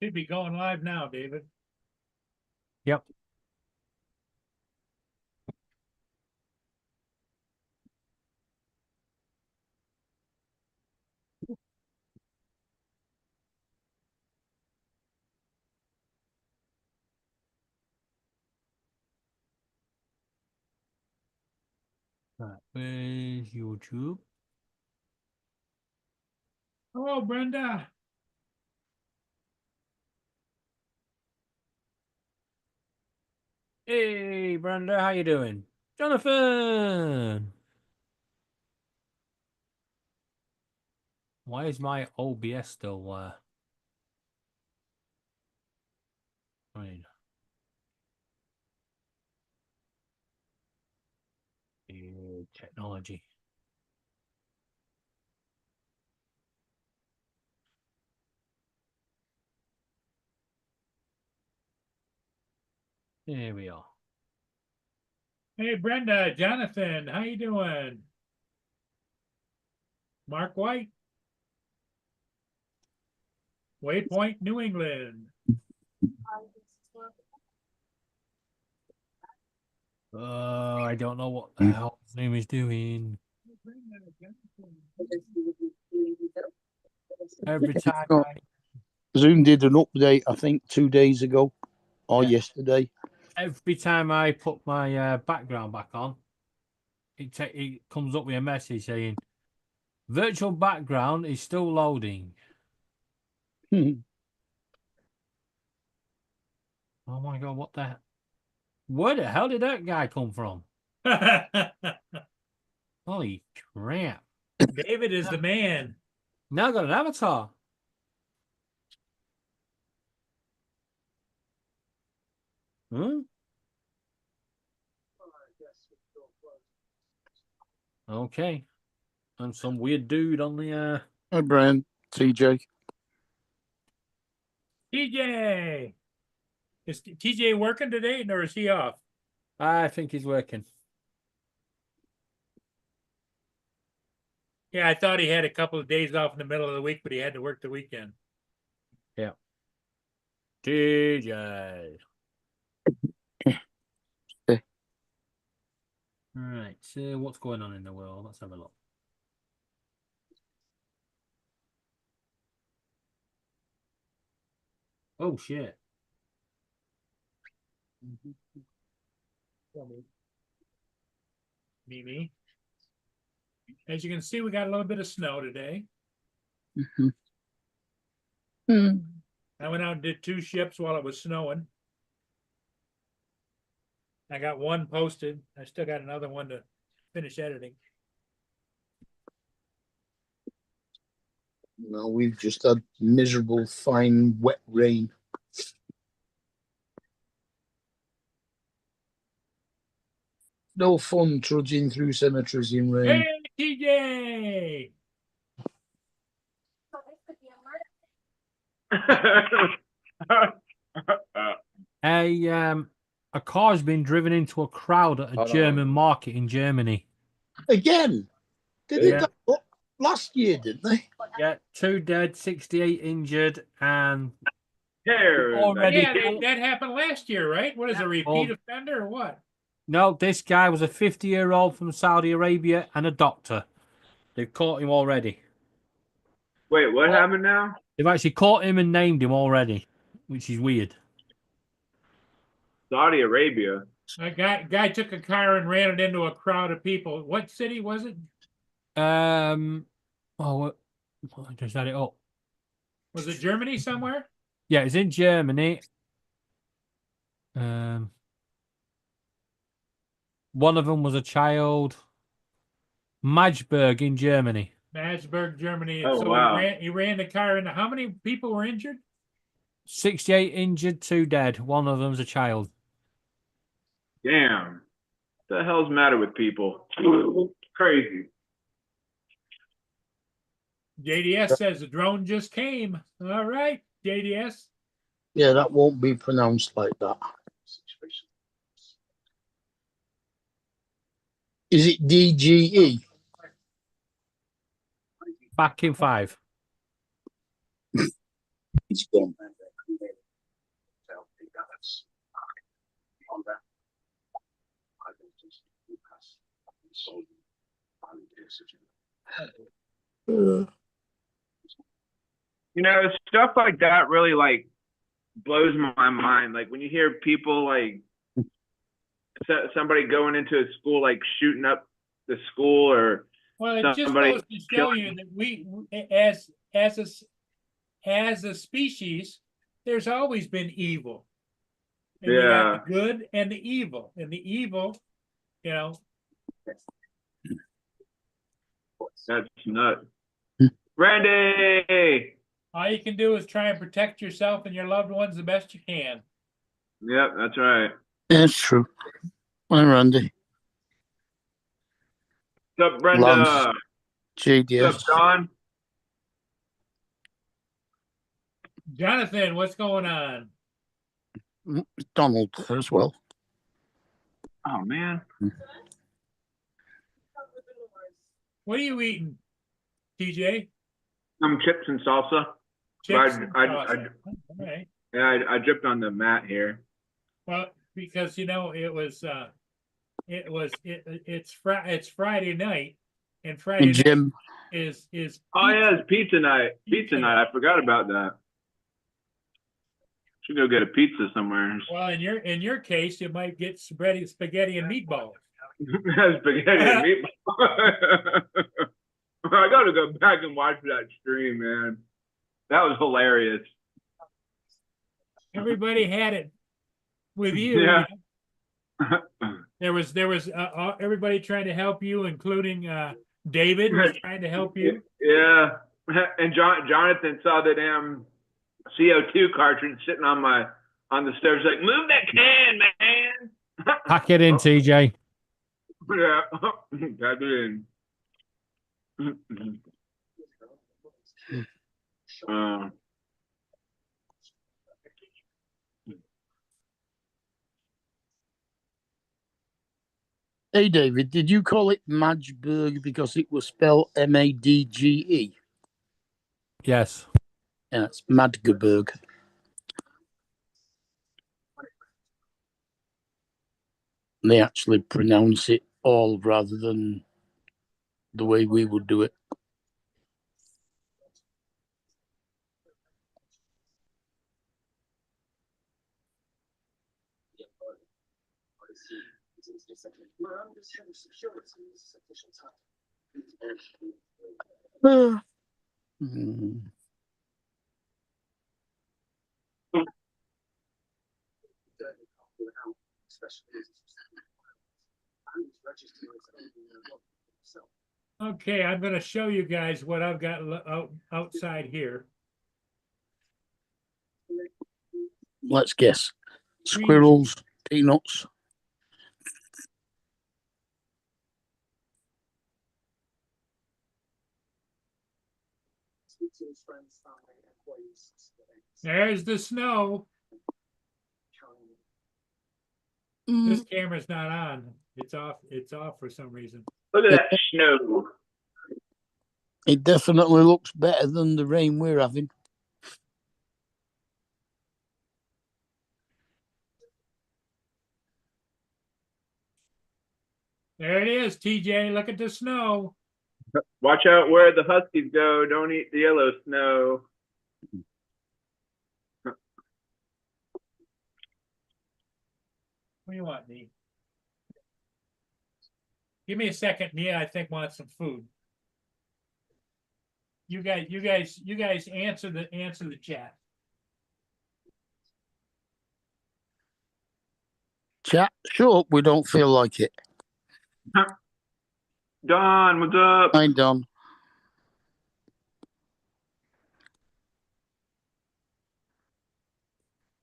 Should be going live now, David. Yep. Right, where's YouTube? Hello, Brenda. Hey, Brenda, how you doing? Jonathan! Why is my OBS still running? Technology. Here we are. Hey, Brenda, Jonathan, how you doing? Mark White, Waypoint, New England. I don't know what the hell his name is doing. Every time Zoom did an update, I think, 2 days ago or yesterday. every time I put my background back on, it comes up with a message saying virtual background is still loading. Oh my god, what the where the hell did that guy come from? Holy crap. David is the man. Now I got an avatar. Huh? Okay. And some weird dude on the Hi, Brian, TJ. TJ. Is TJ working today or is he off? I think he's working. Yeah, I thought he had a couple of days off in the middle of the week, but he had to work the weekend. Yeah. TJ. All right. So what's going on in the world? Let's have a look. Oh shit. Mimi. As you can see, we got a little bit of snow today. I went out and did 2 ships while it was snowing. I got one posted. I still got another one to finish editing. No, we've just had miserable, fine, wet rain. No fun trudging through cemeteries in rain. Hey, TJ! A car's been driven into a crowd at a German market in Germany. Again? They did that last year, didn't they? Yeah, 2 dead, 68 injured, and Already. Yeah, that happened last year, right? What is a repeat offender or what? No, this guy was a 50-year-old from Saudi Arabia and a doctor. They've caught him already. Wait, what happened now? They've actually caught him and named him already, which is weird. Saudi Arabia. A guy took a car and ran it into a crowd of people. What city was it? I just had it up. Was it Germany somewhere? Yeah, it's in Germany. One of them was a child. Magdeburg in Germany. Magdeburg, Germany. Oh, so wow. he ran the car into how many people were injured? 68 injured, 2 dead. One of them's a child. Damn. What the hell's the matter with people? Crazy. JDS says the drone just came. All right, JDS. Yeah, that won't be pronounced like that. Is it DGE? Back in 5. It's gone. You know, stuff like that really like blows my mind. Like when you hear people like somebody going into a school like shooting up the school, or Well, it just somebody goes to show you that we, as a species, there's always been evil. And you got the good and the evil. And the evil, you know, that's nuts. Randy! all you can do is try and protect yourself and your loved ones the best you can. Yep, that's right. That's true. Hi, Randy. What's up, Brenda? Lance. JDS. What's up, Don? Jonathan, what's going on? Donald as well. Oh, man. What are you eating, TJ? Some chips and salsa. Chips I- and I- salsa. All right. Yeah, I dripped on the mat here. Well, because you know it's Friday night, and Friday And Jim. night is Oh, yeah, it's pizza night. Pizza night. I forgot about that. Should go get a pizza somewhere. Well, in your case, you might get spaghetti and meatballs. Spaghetti and meatballs. I got to go back and watch that stream, man. That was hilarious. Everybody had it with you. Yeah. There was everybody trying to help you, including David was trying to help you. Yeah. And Jonathan saw the damn CO2 cartridge sitting on the stairs, like, move that can, man. Pack it in, TJ. Yeah. Pack it in. Hey, David, did you call it Madgeburg because it was spelled Madge? Yes. Yeah, it's Magdeburg. They actually pronounce it all rather than the way we would do it. Okay, I'm going to show you guys what I've got outside here. Let's guess. Squirrels, peanuts. There's the snow. This camera's not on. It's off. It's off for some reason. Look at that snow. It definitely looks better than the rain we're having. There it is, TJ. Look at the snow. Watch out where the huskies go. Don't eat the yellow snow. What do you want, Nee? Give me a second. Nia, I think, wants some food. You guys answer the chat. Chat, shut up. We don't feel like it. Don, what's up? Hi, Don.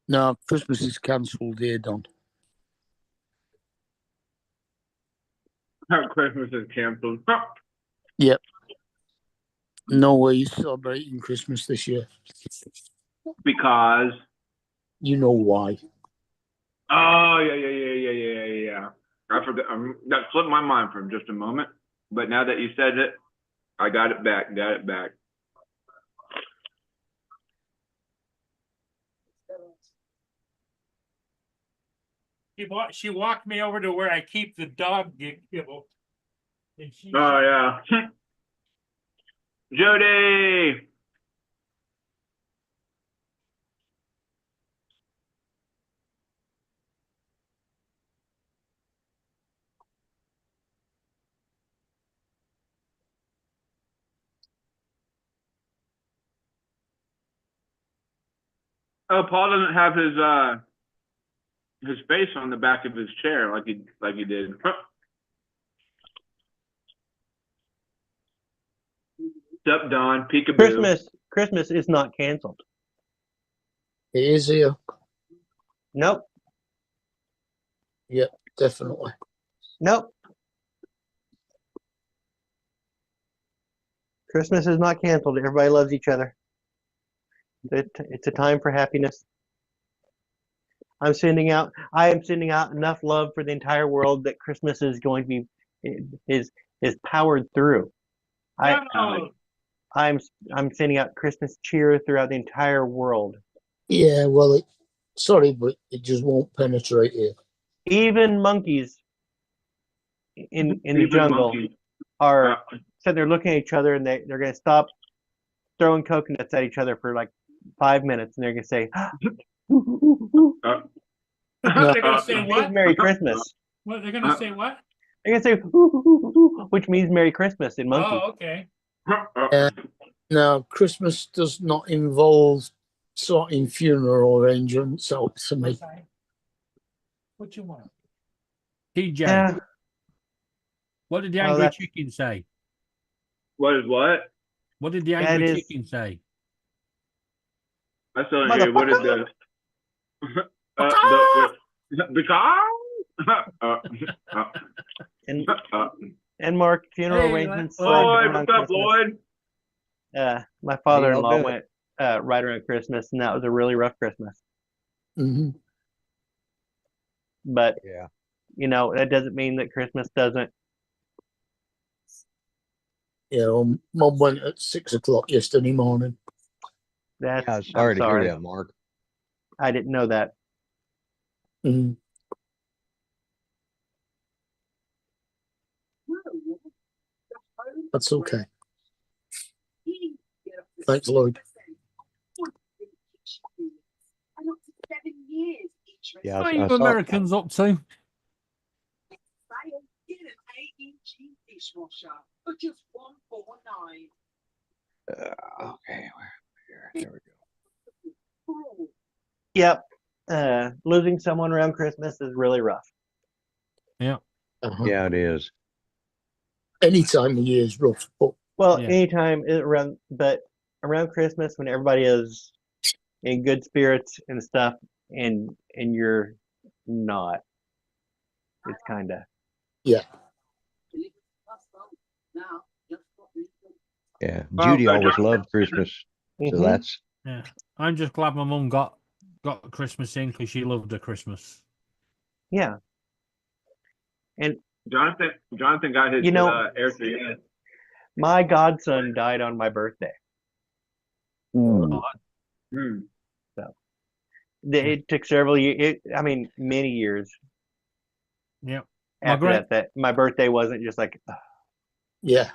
No, Christmas is cancelled here, Don. Christmas is canceled. Yep. No way you're celebrating Christmas this year. Because. You know why. Oh, yeah. I forgot. That slipped my mind for just a moment. But now that you said it, I got it back. She walked me over to where I keep the dog kibble. And Oh, yeah. Jody. Oh, Paul doesn't have his face on the back of his chair like he did. What's up, Don? Peekaboo. Christmas is not canceled. It is here. Nope. Yep, definitely. Nope. Christmas is not canceled. Everybody loves each other. It's a time for happiness. I am sending out enough love for the entire world that Christmas is going to be is powered through. No. I'm sending out Christmas cheer throughout the entire world. Yeah, well, sorry, but it just won't penetrate here. Even monkeys in the jungle are said they're looking at each other and they're going to stop throwing coconuts at each other for like 5 minutes and they're going to say, They're gonna say what? Merry Christmas. What they're gonna say? What? They're going to say, which means Merry Christmas in monkey. Oh, okay. Now, Christmas does not involve sorting funeral arrangements out to me. What you want? TJ, Yeah. what did the Oh, angry that's- chicken say? What is what? What did the That angry is- chicken say? I still don't hear. What did the And Mark, funeral Hey, arrangements. Lloyd, around what's up, Christmas. Lloyd? My father-in-law doing? went right around Christmas, and that was a really rough Christmas. Hmm. But Yeah. that doesn't mean that Christmas doesn't. Yeah, well, Mum went at 6 o'clock yesterday morning. That's Yeah, I'm sorry to sorry. hear that, Mark. I didn't know that. Mm. That's okay. Thanks, Lloyd. Yeah, What are I you saw- Americans up to? Okay, there we go. Yep. Losing someone around Christmas is really rough. Uh-huh. Yeah, it is. Any time of year is rough, but Well, Yeah. anytime but around Christmas when everybody is in good spirits and stuff, and you're not, it's kind of. Yeah, Well, Judy so always John- loved Christmas, so Mhm. that's Yeah, I'm just glad my mum got Christmas in because she loved her Christmas. Yeah. Jonathan got his air through. My godson died on my birthday. Hmm. It took several years. Many years Yep. after that my birthday wasn't just like, yeah.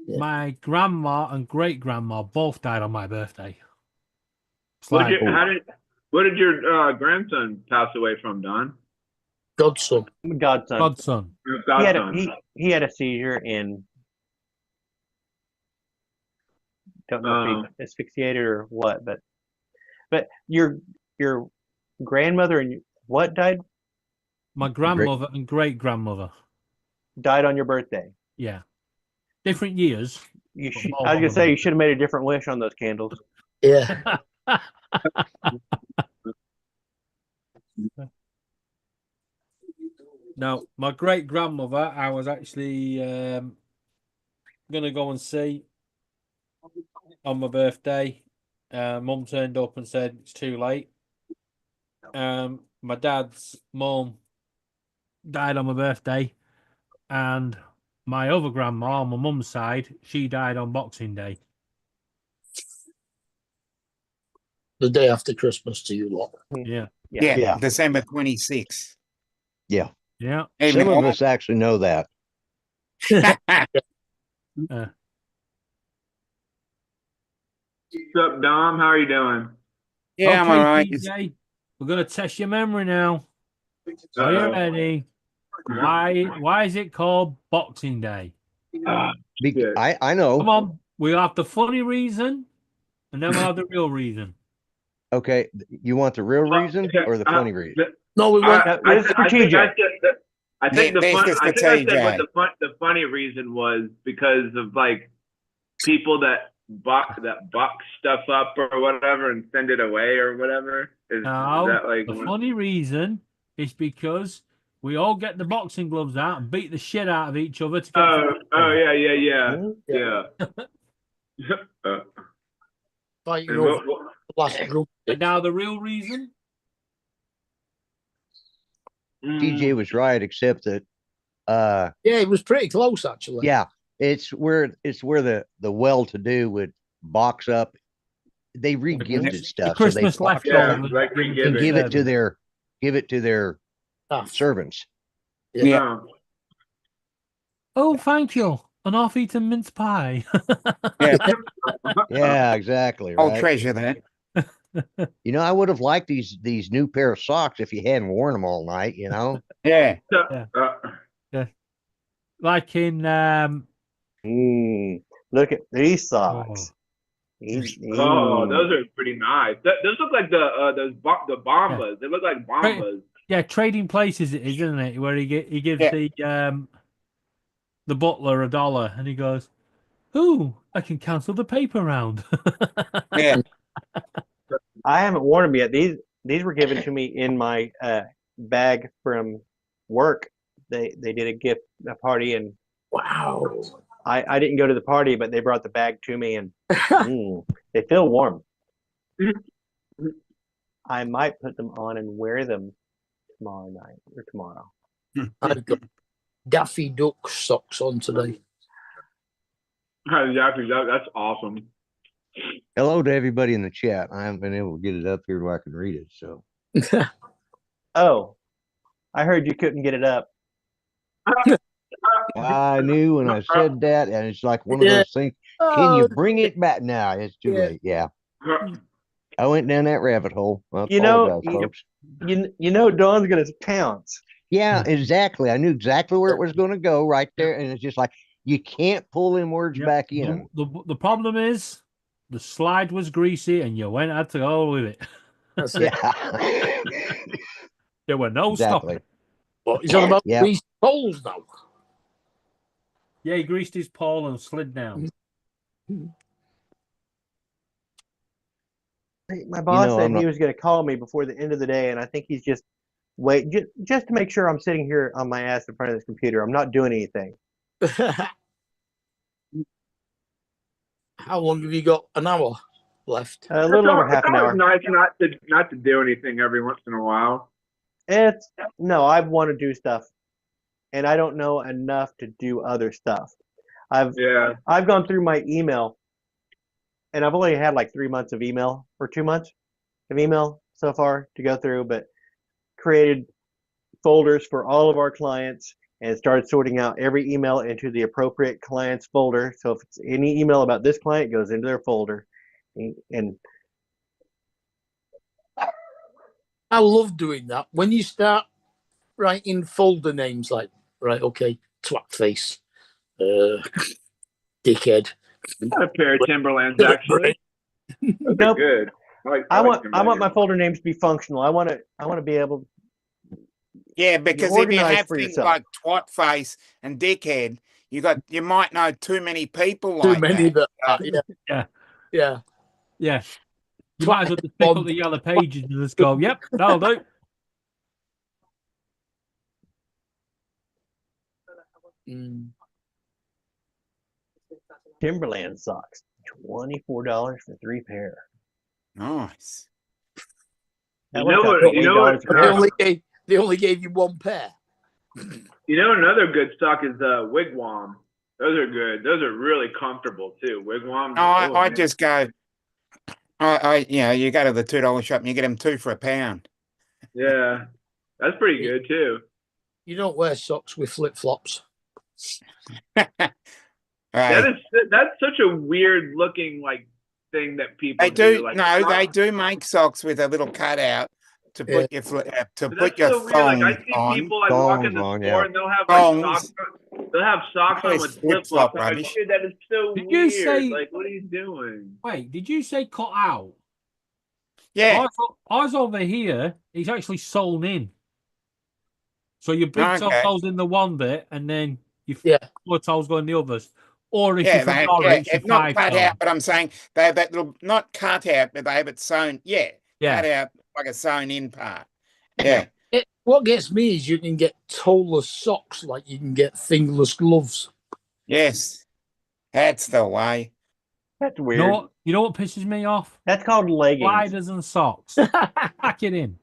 Yeah. My grandma and great grandma both died on my birthday. It's What like, did your grandson pass away from, Don? Godson. godson. godson. Your He had godson. he had a seizure and don't know if he asphyxiated or what, but your grandmother and what died My grandmother and great grandmother. on your birthday. Yeah. Different years. I But was both gonna of say them. you should have made a different wish on those candles. Yeah. No, my great grandmother, I was actually gonna go and see on my birthday. Mum turned up and said it's too late. My dad's mum died on my birthday, and my other grandma on my mum's side, she died on Boxing Day. The day after Christmas to you lot. Yeah, Yeah, December 26th. yeah. yeah. Even Some of all- us actually know that. What's up, Dom? How are you doing? Yeah, I'm Okay, all right. TJ, we're gonna test your memory now. Are you Uh-oh. ready? Why is it called Boxing Day? Shit. I Come know. on, we have the funny reason, and then we'll have the real reason. Okay, you want the real reason or the funny reason? No, we went. No, this is for TJ. I think the This fun. is I for think I said what TJ. the funny reason was because of like people that box stuff up or whatever and send it away or whatever. Is No, that like the funny reason is because we all get the boxing gloves out and beat the shit out of each other to get. Oh yeah. Hmm? Fighting And over the last group. And now the real reason. TJ was right, except that Yeah, it was pretty close actually. yeah, it's where the well-to-do would box up. They re-gifted stuff, so they Christmas box it leftovers. up like given and the give it to servants. their Ah, servants. Yeah. Oh, thank you. An half-eaten mince pie. Yeah. Yeah, exactly. I'll Right. treasure that. You know, I would have liked these new pair of socks if you hadn't worn them all night. You know. Yeah. Like in Look at these socks. Those are pretty nice. Those look like the Bombas. They look like Bombas. yeah, Trading Places it is, isn't it? Where he gives Yeah. the butler $1 and he goes, "Ooh, I can cancel the paper round." Yeah. I haven't worn them yet. These were given to me in my bag from work. They did a party, and wow. I didn't go to the party, but they brought the bag to me, and they feel warm. I might put them on and wear them tomorrow night or tomorrow. I've got Daffy Duck socks on today. Exactly. That's awesome. Hello to everybody in the chat. I haven't been able to get it up here where I can read it. So Oh, I heard you couldn't get it up. I knew when I said that, and it's like one of those things. Can you bring it back? Now it's too late. Yeah, I went down that rabbit hole. I apologize, folks. You know, Dawn's gonna pounce. Yeah, exactly. I knew exactly where it was going to go right there, and it's just like you can't pull them words back in. The problem is the slide was greasy and you went had to go with it. That's it. Yeah, There were no stopping. But he's on about these poles now. Yeah, he greased his pole and slid down. My boss said he was going to call me before the end of the day, and I think he's just just to make sure I'm sitting here on my ass in front of this computer. I'm not doing anything. How long have you got? An hour left. A little over half an hour. Nice not to do anything every once in a while. No, I want to do stuff, and I don't know enough to do other stuff. I've gone through my email, and I've only had like 3 months of email or 2 months of email so far to go through, but created folders for all of our clients and started sorting out every email into the appropriate client's folder. So if it's any email about this client, it goes into their folder. And I love doing that. When you start writing folder names like, right, okay, twat face, dickhead. Got a pair of Timberlands actually. They're good. I want my folder names to be functional. I want to be able. Yeah, because if you have things yourself. like twat face and dickhead, you might know too many people Too like many that. Yeah. You might as well just pick up the yellow pages and just go, yep, that'll do. Timberland socks, $24 for 3 pair. Nice. That works out $8 They only gave you 1 pair. You know, another good stock is Wigwam. Those are good. Those are really comfortable too. Wigwam. No, I just go. You go to the $2 shop and you get them 2 for £1. Yeah, that's pretty good too. You don't wear socks with flip flops. Right. That's such a weird looking like thing that people They do. Like, No, they do make socks with a little cutout to put your to But put that's your so weird. Like, I thong see on. people like walk in Thongs the on, store yeah. and they'll have like Thongs. socks. They'll have socks on Yes, with flip flip flop flops. I'm like, rubbish. dude, that is so Did you weird. say- Like, what are you doing? Wait, did you say cut out? Yeah. Ours over here is actually sewn in. So your big toe Okay. goes in the one bit, and then your Yeah. four toes go in the others. Or if Yeah, you're from they, Norwich, yeah, your it's not five cut toe. out, but I'm saying they have that little, not cut out, but they have it sewn. Yeah, Yeah. cut out like a sewn in part. Yeah. What gets me is you can get toeless socks like you can get fingerless gloves. Yes, that's the way. That's You weird. know what pisses me off? That's called leggings Sliders and socks. Pack it in.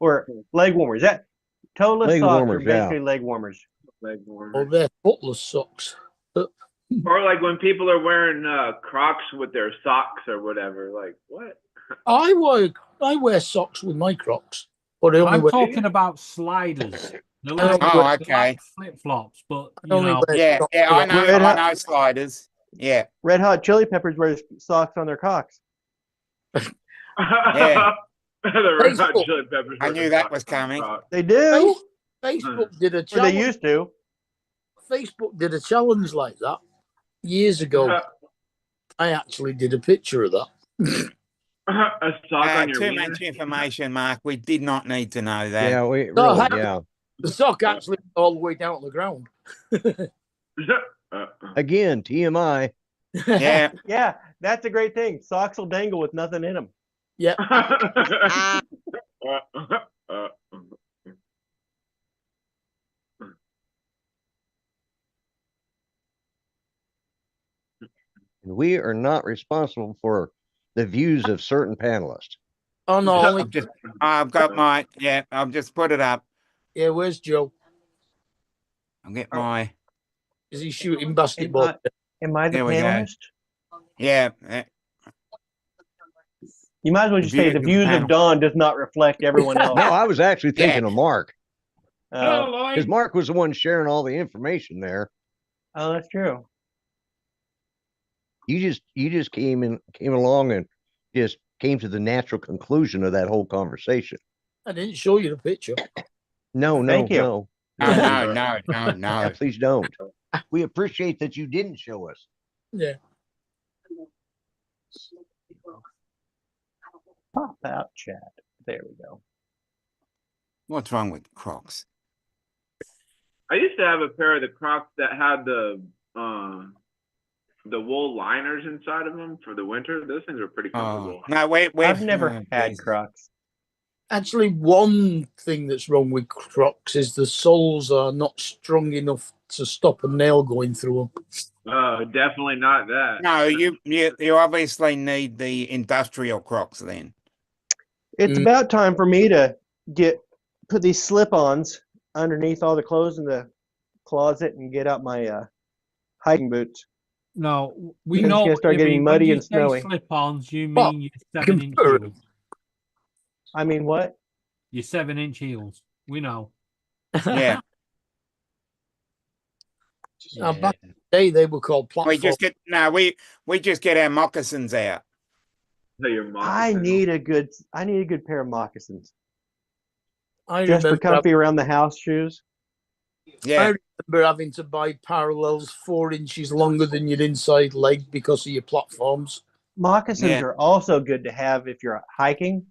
or leg warmers. That toeless Leg socks warmers, are basically leg warmers. Like, Or they're footless socks. or like when people are wearing Crocs with their socks or whatever. Like, what? I wear socks with my Crocs, but I only I'm wear, talking about sliders. They're Oh, like, okay. Flip flops, but I you only know. wear Yeah, socks yeah, I with- know, Red I Hot- know sliders. Yeah. Red Hot Chili Peppers wear socks on their cocks. Yeah. The Red Hot Facebook. Chili Peppers. I with knew the that socks was on coming. Crocs. They do. Facebook did a Or they challenge. used to. Facebook did a challenge like that years ago. I actually did a picture of that. A sock on your Too wiener? much information, Mark. We did not need to know that. Yeah, we No, really, I- yeah. The sock actually went all the way down to the ground. Again, TMI. Yeah. Yeah, that's a great thing. Socks will dangle with nothing in them. Yeah. We are not responsible for the views of certain panelists. Oh no, only, I've got my, yeah, I'll just put it up. yeah. Where's Joe? I'll get my, Is he shooting basketball? Am I the There we go. panelist? yeah. You might as well The just say views the of views panel. of Dawn does not reflect everyone else. No, I was actually thinking of Mark, Oh, because Mark was the one sharing all the information there. Oh, that's true. You just came along and just came to the natural conclusion of that whole conversation. I didn't show you the picture. No, Thank you. no. No. Yeah, please don't. We appreciate that you didn't show us. Yeah. Pop out chat. There we go. What's wrong with Crocs? I used to have a pair of the Crocs that had the wool liners inside of them for the winter. Those things are pretty Oh, comfortable. no, wait. I've never had geez. Crocs. Actually, one thing that's wrong with Crocs is the soles are not strong enough to stop a nail going through them. Definitely not that. No, you obviously need the industrial Crocs then. It's Mm. about time for me to put these slip-ons underneath all the clothes in the closet and get out my hiking boots. No, we It's know gonna what start you getting mean. muddy When you and say snowy. slip-ons, you Well, mean your 7-inch compare- heels. I mean, what? Your 7-inch heels. We know. Yeah. Back in the day, they were called we platform. just get we just get our moccasins out. So your mom I need a good pair of moccasins. I Just for remember, comfy around the house shoes. Yeah. having to buy parallels 4 inches longer than your inside leg because of your platforms. Moccasins Yeah. are also good to have if you're hiking.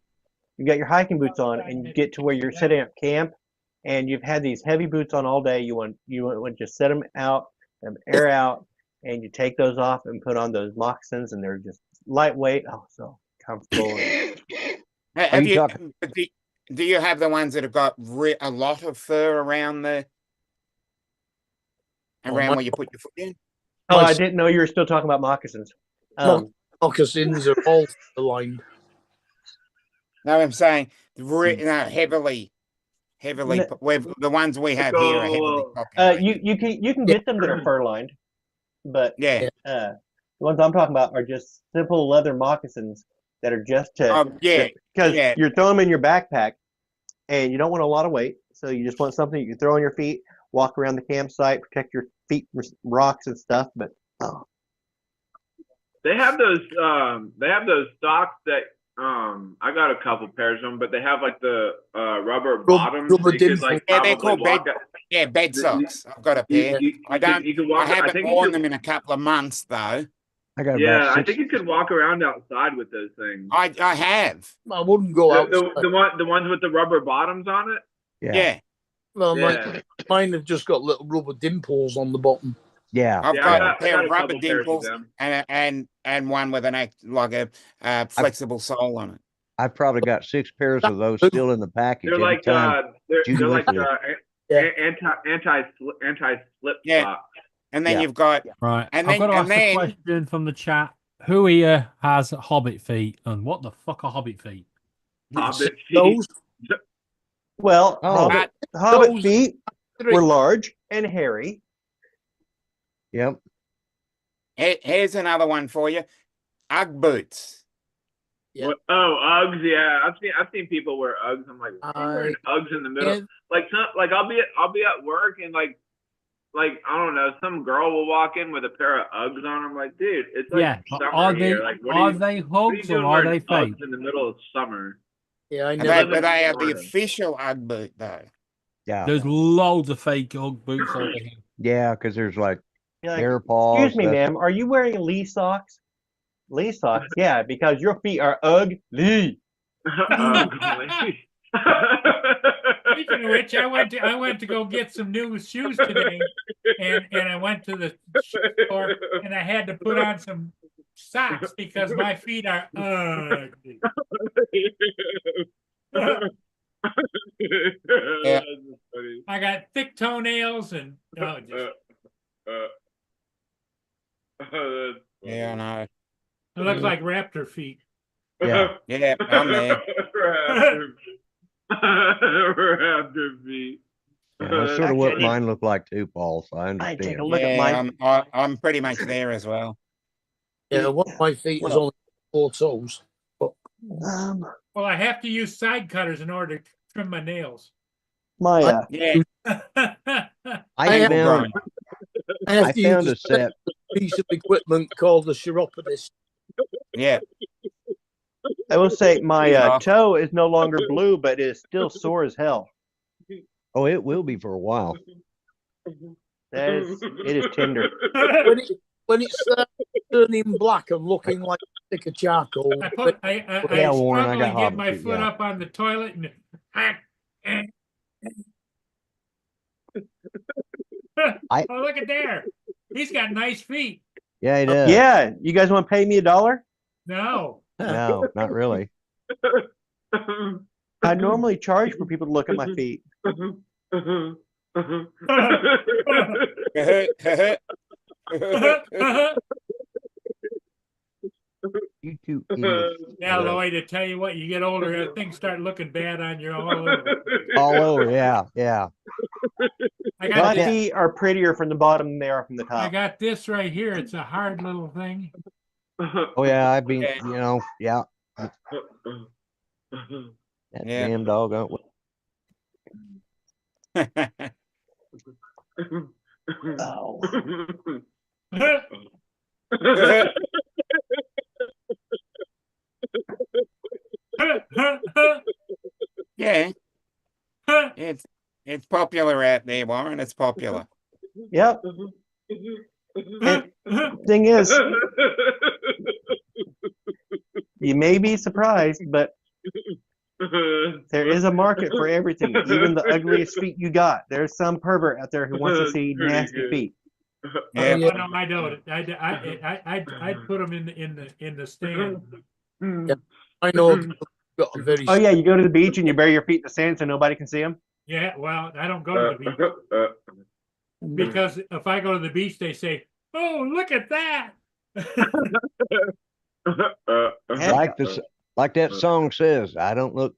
You got your hiking boots on and you get to where you're setting up camp and you've had these heavy boots on all day. You want to just set them out, air out, and you take those off and put on those moccasins and they're just lightweight. Oh, so comfortable. Have you you do you have the ones that have got a lot of fur around my- where you put your foot in? Oh, I didn't know you were still talking about moccasins. Moccasins are all aligned. No, I'm saying heavily. No. The ones we have here are heavily populated. You can get them that are fur lined, but Yeah. the ones I'm talking about are just simple leather moccasins that are just to Yeah. because yeah. you're throwing them in your backpack and you don't want a lot of weight, so you just want something you can throw on your feet, walk around the campsite, protect your feet from rocks and stuff. But They have those socks that I got a couple pairs of them, but they have like the rubber bottoms. rubber You could dimple. like Yeah, they're probably called bed. walk out. Yeah, bed You- socks. I've got a pair. I don't. You could I walk. I haven't think you worn could, them in a couple of months though. I got yeah, about I six. think you could walk around outside with those things. I have. I wouldn't go out. The ones with the rubber bottoms on it. Yeah. Well, Yeah. mine have just got little rubber dimples on the bottom. Yeah. I've Yeah, got I a pair got of a rubber couple pairs of dimples them. and one with like a flexible sole on it. I've probably got 6 pairs of those still in the package. They're like they're Judy like went to anti slip Yeah. socks. And then Yeah. you've got Right. And I've then- got to and ask then- a question from the chat. Who here has hobbit feet? And what the fuck are hobbit feet? Hobbit feet. Those Well, Oh. Hobbit Those- feet three. were large and hairy. Yep. here's another one for you. Ugg boots. Yeah. What- Oh, Uggs. Yeah, I've seen people wear Uggs. I'm like, why are you wearing Uggs in the middle. Yeah, Like I'll be at work and like I don't know, some girl will walk in with a pair of Uggs on. I'm like, dude, it's like Yeah. summer Are they here. Like, what are you- they what are you hugs doing or are wearing they fake? Uggs in the middle of summer? yeah, I And never. but they have the Florida. official Ugg boot though. Yeah. There's loads of fake Ugg boots over here. Yeah, because there's like You're like, hair paws. excuse me, ma'am, are you wearing Lee socks? Lee socks? Yeah, because your feet are ugly. Ugly. Speaking of which, I went to go get some new shoes today, and I went to the store and I had to put on some socks because my feet are ugly. That's funny. I got thick toenails and just, Yeah, I know. it looks like raptor feet. Yeah. Yeah, I'm there. Raptor feet. Yeah, that's sort of what Actually, mine look like too, Paul. So I I take understand. a look at mine. I'm pretty much there as well. Yeah, one of my feet is Well- only 4 toes. Um, Well, I have to use side cutters in order to trim my nails. my Yeah, I have- found I have I to found use a set. piece of equipment called the chiropodist. yeah. I will say my Yeah. toe is no longer blue, but it is still sore as hell. Oh, it will be for a while. It is tender. When it starts turning black and looking like a stick of charcoal, I Yeah, Warren, struggle I got to get hobbit my feet, foot yeah. up on the toilet and I- oh, look at there. He's got nice feet. Yeah, it does. Yeah, you guys want to pay me $1? No. No, not really. I normally charge for people to look at my feet. You two idiots. Now, Lloyd, to tell you what, you get older, things start looking bad on you all over. All over. Yeah, yeah. I My got, Yeah. feet are prettier from the bottom than they are from the I top. got this right here. It's a hard little thing. Oh yeah, I've been. Yeah. You know. Yeah. That Yeah. damn dog. Oh, Oh. Yeah, it's popular out there, Warren. It's popular. Yep. Thing is, you may be surprised, but there is a market for everything, even the ugliest feet you got. There's some pervert out there who wants to see Pretty nasty good. feet. Yeah. Oh, no, I don't. I'd put them in the stand. I know I've got a very. Oh yeah, you go to the beach and you bury your feet in the sand so nobody can see them. Yeah, well, I don't go to the beach because if I go to the beach, they say, "Oh, look at that." like this, like that song says. I don't look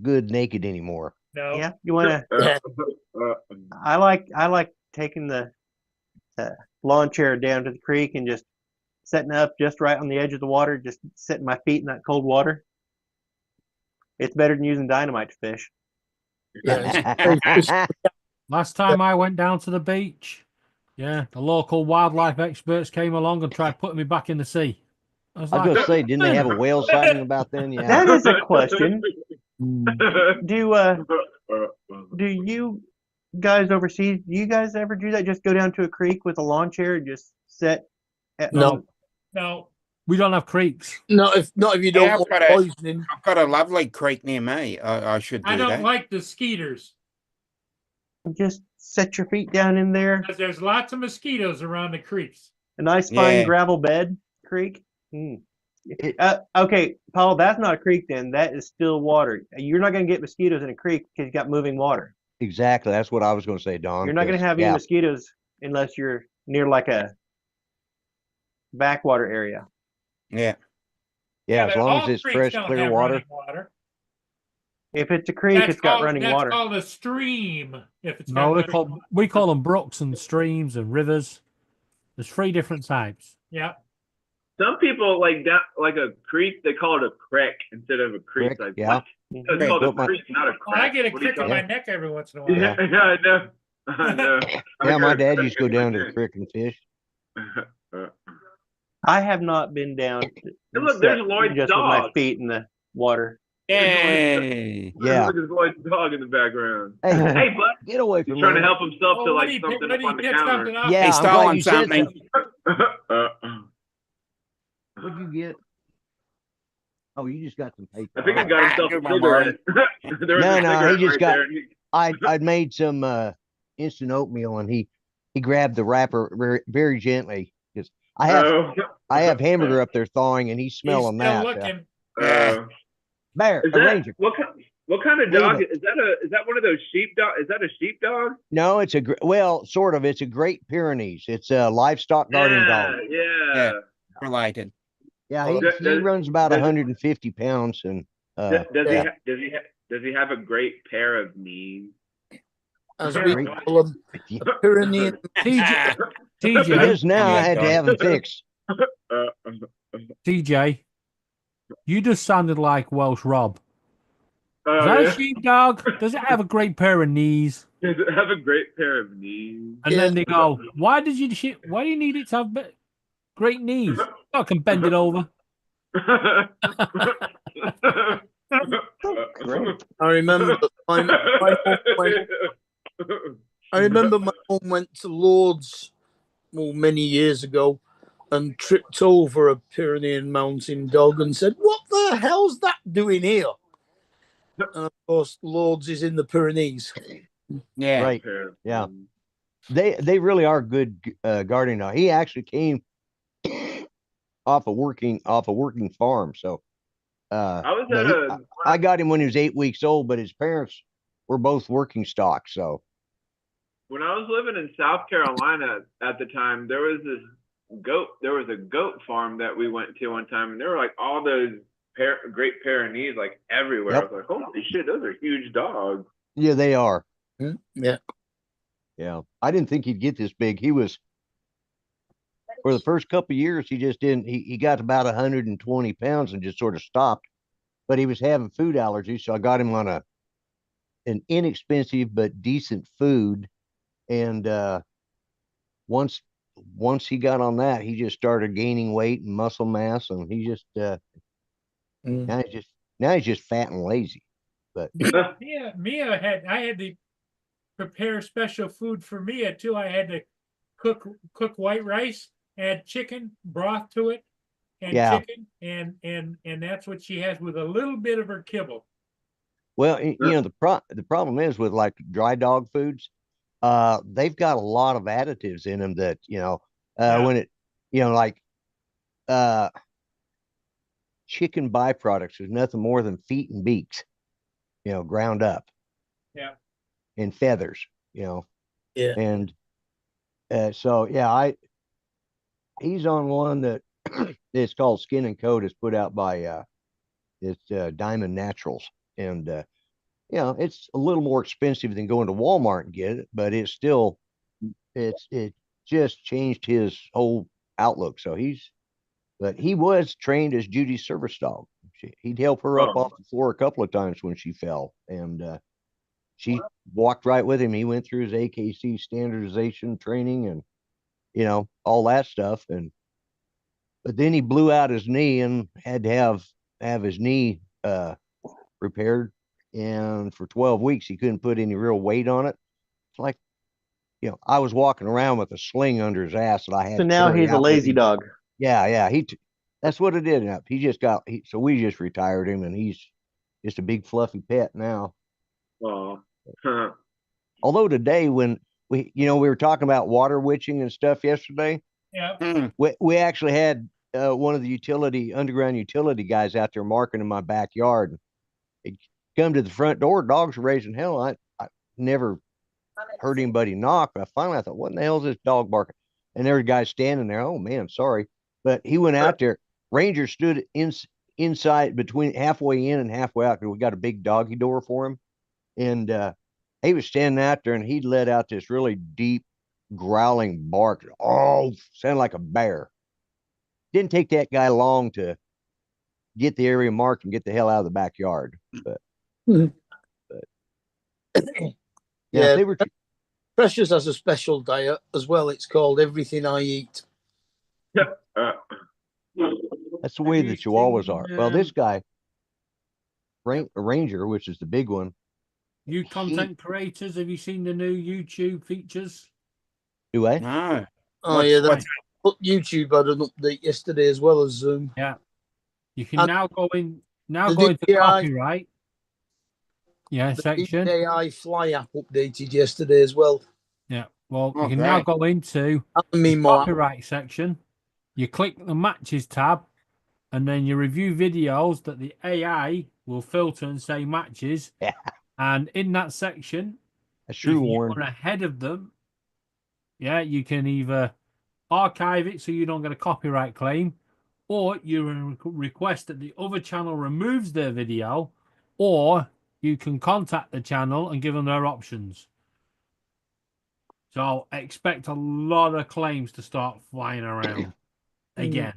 good naked anymore. No. Yeah, you want to? Yeah. I like taking the lawn chair down to the creek and just setting up just right on the edge of the water, just setting my feet in that cold water. It's better than using dynamite to fish. Yeah, Last time I went down to the beach, Yeah, the local wildlife experts came along and tried putting me back in the sea. I was I was like, gonna say, didn't they have a whale sighting about then? Yeah. That is a question. Mm. Do you guys overseas? Do you guys ever do that? Just go down to a creek with a lawn chair and just sit? No. No, we don't have creeks. Not if you don't Yeah, want I've got poisoning. I've got a lovely creek near me. I should do I don't that. like the skeeters Just set your feet down in there. because there's lots of mosquitoes around the creeks. A nice fine Yeah. gravel bed creek. Okay, Paul, that's not a creek then. That is still water. You're not going to get mosquitoes in a creek because you got moving water. Exactly. That's what I was gonna say, Don. You're not going to 'cause, have yeah, any mosquitoes unless you're near like a backwater area. Yeah. yeah, as but long all as it's creeks fresh, don't clear have water. running water. If it's a creek, it's got running water. That's called a stream. If it's No, got we call them brooks and streams and rivers. There's 3 different types. yeah. Some people like a creek, they call it a creek instead of a creek. Creek, Like, yeah. what? It's called a Built my- creek, not a creek. Well, I get a What do you crick in call my it? neck every once in a while. Yeah, yeah, I know. I know. Yeah, my dad used to go down to the creek and fish. I have not been down. look, there's except Lloyd's just with my dog. feet in the water. Yay. Yeah. Look at Lloyd's dog in the background. Hey, Hey, bud. get away He's from trying to me. help himself to Well, like when he something when up on he the picks counter. something up, Yeah, He's I'm glad stolen you said something. What'd you get? Oh, you just got some paper. I think he All got right. himself Good a one, cigarette. There was No, a no, he cigarette just right got- there, and he- I'd made some instant oatmeal, and he grabbed the wrapper very, very gently because I have hamburger up there thawing, and he's he's smelling still that. looking. Bear, Is a that ranger. what kind of Leave dog it. is that? Is that one of those sheepdog? Is that a sheepdog? No, it's well, sort of. It's a Great Pyrenees. It's a livestock guarding dog. Yeah. Yeah. Related. Yeah, Oh, he runs about does- 150 pounds, and Does yeah. does he have a great pair of knees? As we call them, Pyrenean. TJ, he TJ, does now. I had to have him fixed. TJ, you just sounded like Welsh Rob. Oh, Is that yeah. a sheepdog? Does it have a great pair of knees? Does it have a great pair of knees? And then they go, why do you need it to have great knees? I can bend it over. I remember my mum went to Lord's many years ago and tripped over a Pyrenean mountain dog and said, "What the hell's that doing here?" And of course, Lord's is in the Pyrenees. Yeah. Right. Yeah. They really are good guarding dog. He actually came off a working farm. So I got him when he was 8 weeks old, but his parents were both working stock. So when I was living in South Carolina at the time, there was a goat farm that we went to one time, and there were like all those Great Pyrenees like everywhere. Yep. I was like, holy shit, those are huge dogs. yeah, they are. Yeah. Yeah. I didn't think he'd get this big. He was for the first couple of years, he just didn't he got about 120 pounds and just sort of stopped. But he was having food allergies, so I got him on an inexpensive but decent food. And once he got on that, he just started gaining weight and muscle mass, and he just now he's just fat and lazy. But Mia I had to prepare special food for Mia too. I had to cook white rice, add chicken broth to it, and Yeah. chicken, and that's what she has with a little bit of her kibble. well, you know, the problem is with like dry dog foods, they've got a lot of additives in them that, you know, when it, you know, like chicken byproducts, there's nothing more than feet and beaks, you know, ground up. Yeah. And feathers, you know. Yeah. And so yeah, he's on one that it's called Skin and Coat. It's put out by Diamond Naturals, and you know, it's a little more expensive than going to Walmart and get it, but it just changed his whole outlook. So but he was trained as Judy's service dog. He'd help her up off the floor a couple of times when she fell, and she walked right with him. He went through his AKC standardization training, and all that stuff. But then he blew out his knee and had to have his knee repaired. And for 12 weeks, he couldn't put any real weight on it. It's like, I was walking around with a sling under his ass that I had. So to now carry he's a out with lazy me. dog. Yeah. That's what it is. He just so we just retired him, and he's just a big fluffy pet now. Oh. Although today, when we were talking about water witching and stuff yesterday, Yeah. Mm. we actually had one of the underground utility guys out there marking in my backyard. He'd come to the front door, dogs were raising hell. I never heard anybody knock, but finally I thought, what in the hell is this dog barking? And there was a guy standing there. Oh man, sorry. But he went out there. Ranger stood inside between halfway in and halfway out, because we got a big doggy door for him. And he was standing out there, and he let out this really deep growling bark. Oh, sounded like a bear. Didn't take that guy long to get the area marked and get the hell out of the backyard. But Yeah. they were. Precious has a special diet as well. It's called Everything I Eat. That's the way Have you the Chihuahuas are. seen, Well, this guy, Ranger, which is the big one. You content creators, have you seen the new YouTube features? Do I? No. Oh What's- yeah, what's- YouTube had an update yesterday as well as Zoom. You can And now go in. Now the go into DJI copyright. Yeah, The section. DJI Fly app updated yesterday as well. Yeah. Well, Oh, you can now great. go into And me the more. copyright section. You click the matches tab, and then you review videos that the AI will filter and say matches. Yeah. And in that section, That's if true, you Warren. are ahead of them, you can either archive it so you don't get a copyright claim, or you request that the other channel removes their video, or you can contact the channel and give them their options. So expect a lot of claims to start flying around again.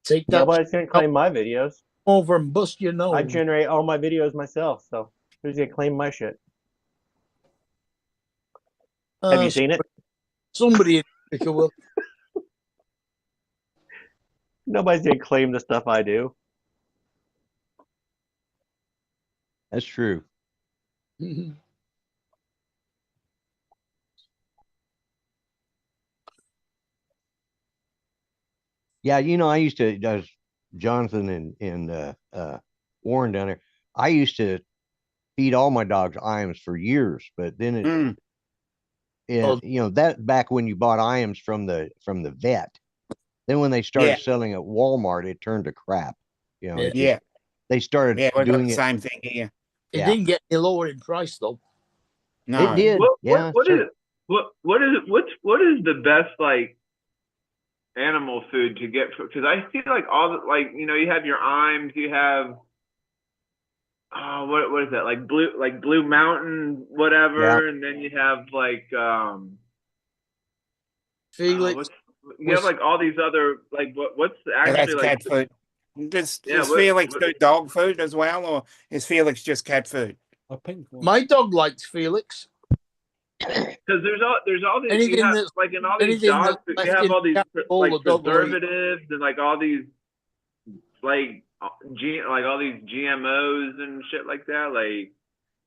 Take that Nobody's gonna claim my videos. over and bust your nose. I generate all my videos myself, so who's gonna claim my shit? Have you seen it? Somebody in America will. Nobody's gonna claim the stuff I do. That's true. Yeah, I used to, does Jonathan and Warren down there. I used to feed all my dogs IAMS for years, but then Mm. that back when you bought IAMS from the vet. Then when they started selling at Walmart, it turned to crap. Yeah. They started Yeah, we got doing the it. same thing here. It Yeah. didn't get any lower in price though. No. It did. What sure. what is the best like animal food to get? Because I feel like all the you have your IAMS, you have what is that, like Blue Mountain whatever, Yeah. and then you have like Felix. you have like all these other like what's Yeah, that's actually like cat food. Does Yeah, what- Felix what- do dog food as well, or is Felix just cat food? A pink one. My dog likes Felix. because there's all these Anything you have, that's- like in all these anything dogs that's you left have in all these cat bowl, like the dog will eat. preservatives and like all these like all these GMOs and shit like that, like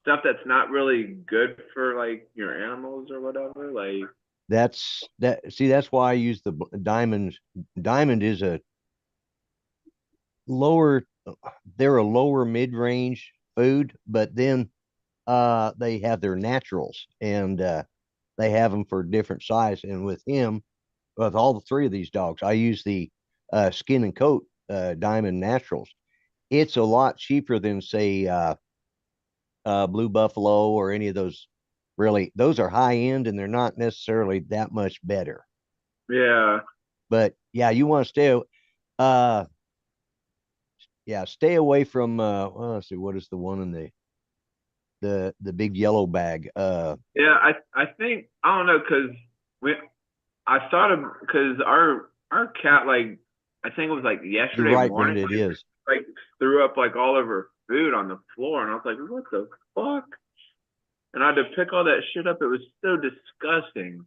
stuff that's not really good for like your animals or whatever. Like That's why I use the Diamond. Diamond is a lower, they're a lower mid-range food, but then they have their naturals, and they have them for different size. And with all the three of these dogs, I use the Skin and Coat Diamond Naturals. It's a lot cheaper than say Blue Buffalo or any of those. Really, those are high end, and they're not necessarily that much better. yeah, But yeah, you want to stay away from let's see, what is the one in the big yellow bag? yeah. I think I don't know I thought of because our cat, like I think it was like yesterday You're right, morning, Brenda, it is. like threw up like all of her food on the floor, and I was like, what the fuck? And I had to pick all that shit up. It was so disgusting.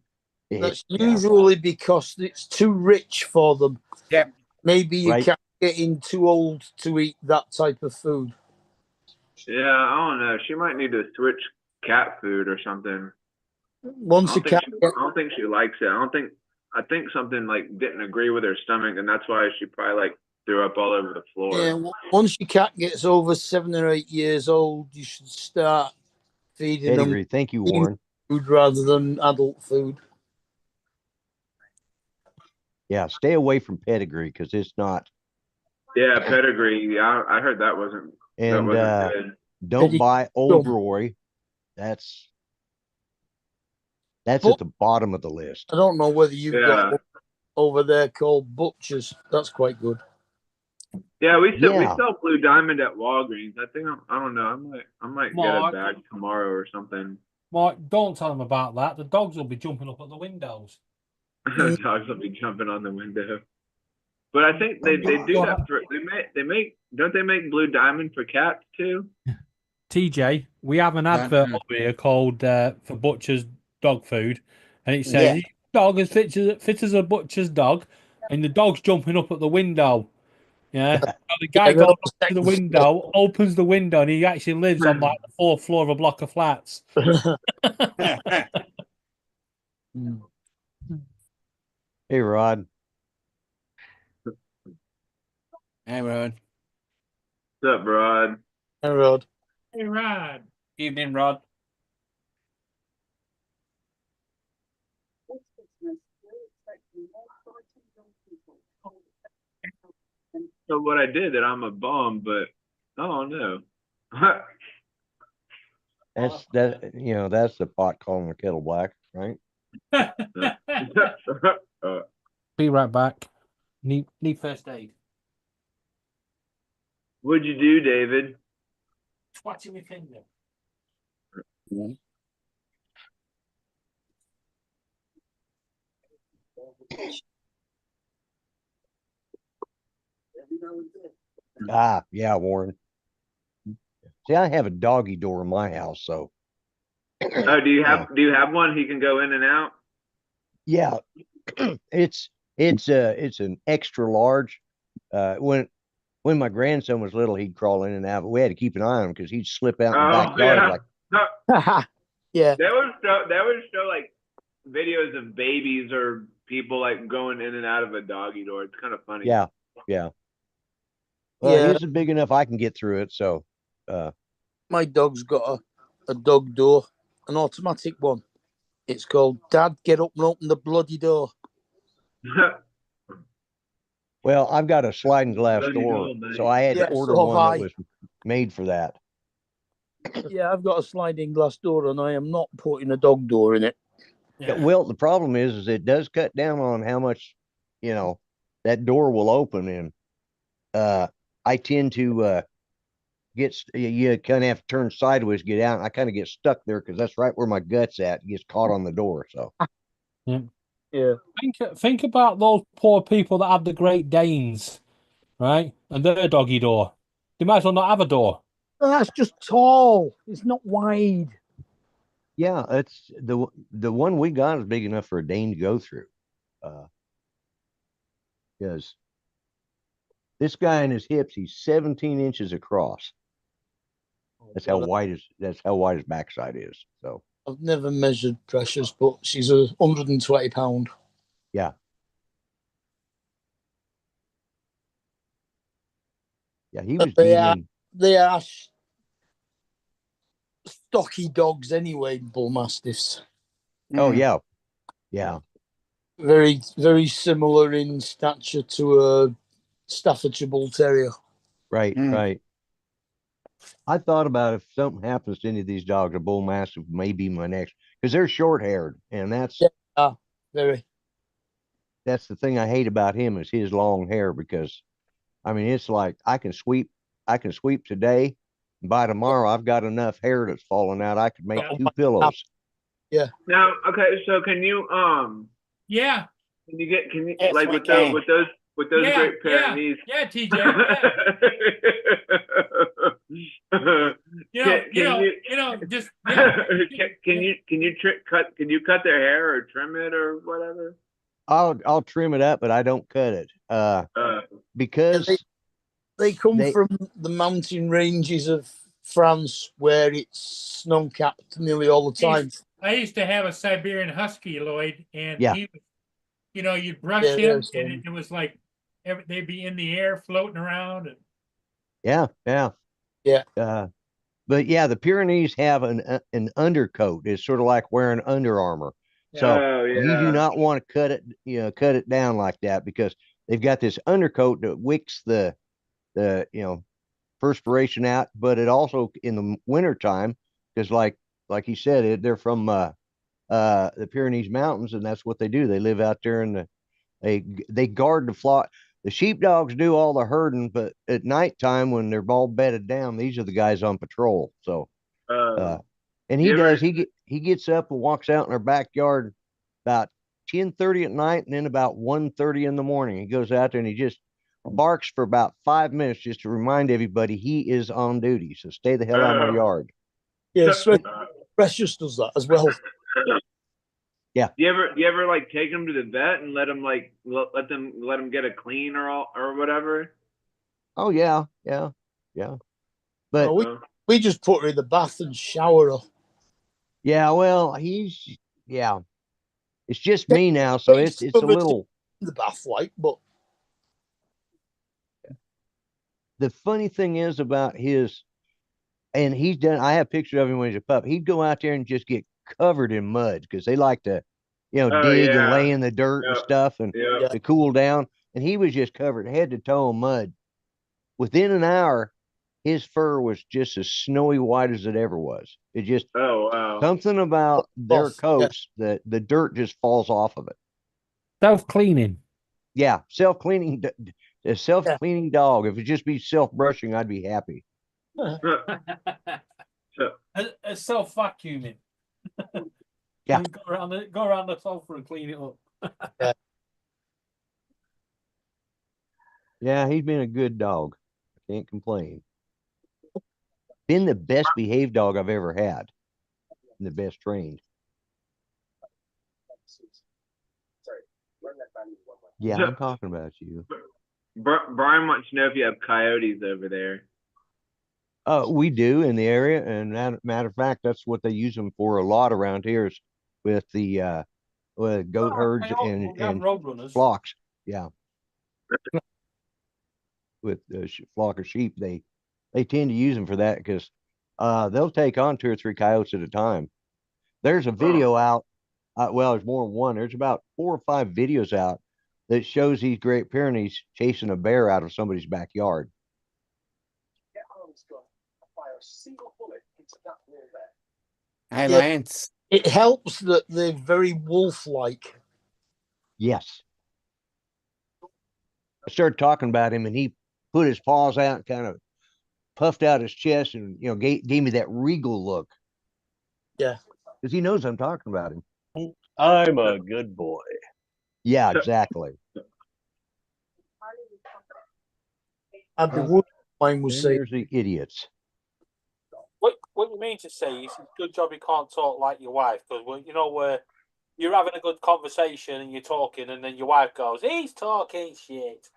That's Yeah, usually because it's too rich for them. Yep. Maybe you Right. can't get in too old to eat that type of food. Yeah, I don't know. She might need to switch cat food or something. Once a cat I gets, don't think she likes it. I think something like didn't agree with her stomach, and that's why she probably like threw up all over the floor. yeah, once your cat gets over 7 or 8 years old, you should start feeding them pedigree. Thank you, clean Warren. food rather than adult food. Yeah, stay away from pedigree because it's not. Yeah, pedigree. Yeah, I heard that wasn't And good. don't Pedigree. buy Old Roy. That's at the bottom of the list. I don't know whether you've got Yeah. one over there called Butchers. That's quite good. Yeah, we Yeah. sell Blue Diamond at Walgreens. I think I don't know. I might get a Mark. bag tomorrow or something. Mark, don't tell them about that. The dogs will be jumping up at the windows. Dogs will be jumping on the window. But I think they do that for they make don't they make Blue Diamond for cats too? TJ, we have an advert over here called for Butcher's Dog Food, and it says dog is fit as a butcher's dog, and the dog's jumping up at the window. Yeah, so the guy goes up to the window, opens the window, and he actually lives on like the 4th floor of a block of flats. Hey, Rod. Hey, Rod. What's up, Rod? Hey, Rod. Hey, Rod. Evening, Rod. So what I did that I'm a bum, but I don't know. That's the pot calling the kettle black, right? Be right back. Need first aid. What'd you do, David? Twatting my finger. Yeah, Warren. See, I have a doggy door in my house, so Oh, do you have one he can go in and out? yeah, it's an extra large. When my grandson was little, he'd crawl in and out, but we had to keep an eye on him because he'd slip out in the backyard. Yeah. That would show like videos of babies or people like going in and out of a doggy door. It's kind of funny. Yeah. Well, Yeah. it isn't big enough I can get through it, so My dog's got a dog door, an automatic one. It's called Dad, get up and open the bloody door. well, I've got a sliding glass Bloody door, hell, man. so I had to Yeah, order so one have that I. was made for that. Yeah, I've got a sliding glass door and I am not putting a dog door in it. Yeah, well, the problem is it does cut down on how much, that door will open, and I tend to you kind of have to turn sideways to get out. And I kind of get stuck there because that's right where my gut's at. It gets caught on the door. So Yeah. Think about those poor people that have the Great Danes, right? And their doggy door. They might as well not have a door. That's just tall. It's not wide. yeah, it's the one we got is big enough for a Dane to go through. Because this guy in his hips, he's 17 inches across. That's how wide his backside is. So I've never measured Precious, but she's 120 pound. yeah. Yeah, he was dealing. They are stocky dogs anyway, Bull Mastiffs. Oh yeah. Very, very similar in stature to a Staffordshire Bull Terrier. Right. I thought about if something happens to any of these dogs, a Bull Mastiff may be my next, because they're short haired, and that's Very. the thing I hate about him is his long hair. Because I mean, it's like I can sweep today, and by tomorrow I've got enough hair that's falling out I could make 2 pillows. Yeah. Now, okay, so can you Yeah. Yes, like we with can. those Yeah, Great Pyrenees? Yeah, TJ. Yeah. Can you- Just Can you cut their hair or trim it or whatever? I'll trim it up, but I don't cut it. Because They come They- from the mountain ranges of France where it's snow capped nearly all the time. I used to have a Siberian Husky, Lloyd, and Yeah. he, you'd brush Yeah, him, there's and some. it was like they'd be in the air floating around. And yeah. Yeah. But yeah, the Pyrenees have an undercoat. It's sort of like wearing Under Armour. So Oh, you do yeah. not want to cut it down like that, because they've got this undercoat that wicks the perspiration out, but it also in the wintertime, because like he said, they're from the Pyrenees Mountains, and that's what they do. They live out there in they guard the flock. The sheepdogs do all the herding, but at nighttime when they're all bedded down, these are the guys on patrol. So and he You ever- does. He gets up and walks out in our backyard about 10:30 at night, and then about 1:30 in the morning. He goes out there and he just barks for about 5 minutes just to remind everybody he is on duty. So stay the hell out of my yard. Yeah, Precious does that as well. You ever like take them to the vet and let them get a clean or whatever? Oh yeah. But No, we just put her in the bath and shower her. yeah, well, it's just me now, so it's a little. In the bath, like, but The funny thing is about his, and he's done. I have pictures of him when he's a pup. He'd go out there and just get covered in mud because they like to, dig and lay in the dirt and stuff and Yeah. to cool down. And he was just covered head to toe in mud. Within an hour, his fur was just as snowy white as it ever was. It just Oh wow. something about their Off, yeah. coats that the dirt just falls off of it. Self-cleaning. Yeah, self-cleaning. A self-cleaning dog. If it just be self-brushing, I'd be happy. A self-vacuuming. Yeah. Go around the sofa and clean it up. Yeah, he's been a good dog. I can't complain. Been the best behaved dog I've ever had. And the best trained. Yeah, I'm talking about you. Brian wants to know if you have coyotes over there. We do in the area, and matter of fact, that's what they use them for a lot around here is with the with goat herds and roadrunners. flocks. Yeah. With the flock of sheep, they tend to use them for that because they'll take on 2 or 3 coyotes at a time. There's a video out. Well, there's more than one. There's about 4 or 5 videos out that shows these Great Pyrenees chasing a bear out of somebody's backyard. Hey, Yeah. Lance. it helps that they're very wolf-like. Yes. I started talking about him, and he put his paws out and kind of puffed out his chest and, gave me that regal look. Yeah. Because he knows I'm talking about him. I'm a good boy. Yeah, exactly. I'd be worried if mine was And saying, there's the idiots. What you mean to say is, good job you can't talk like your wife, because where you're having a good conversation and you're talking, and then your wife goes, "He's talking shit."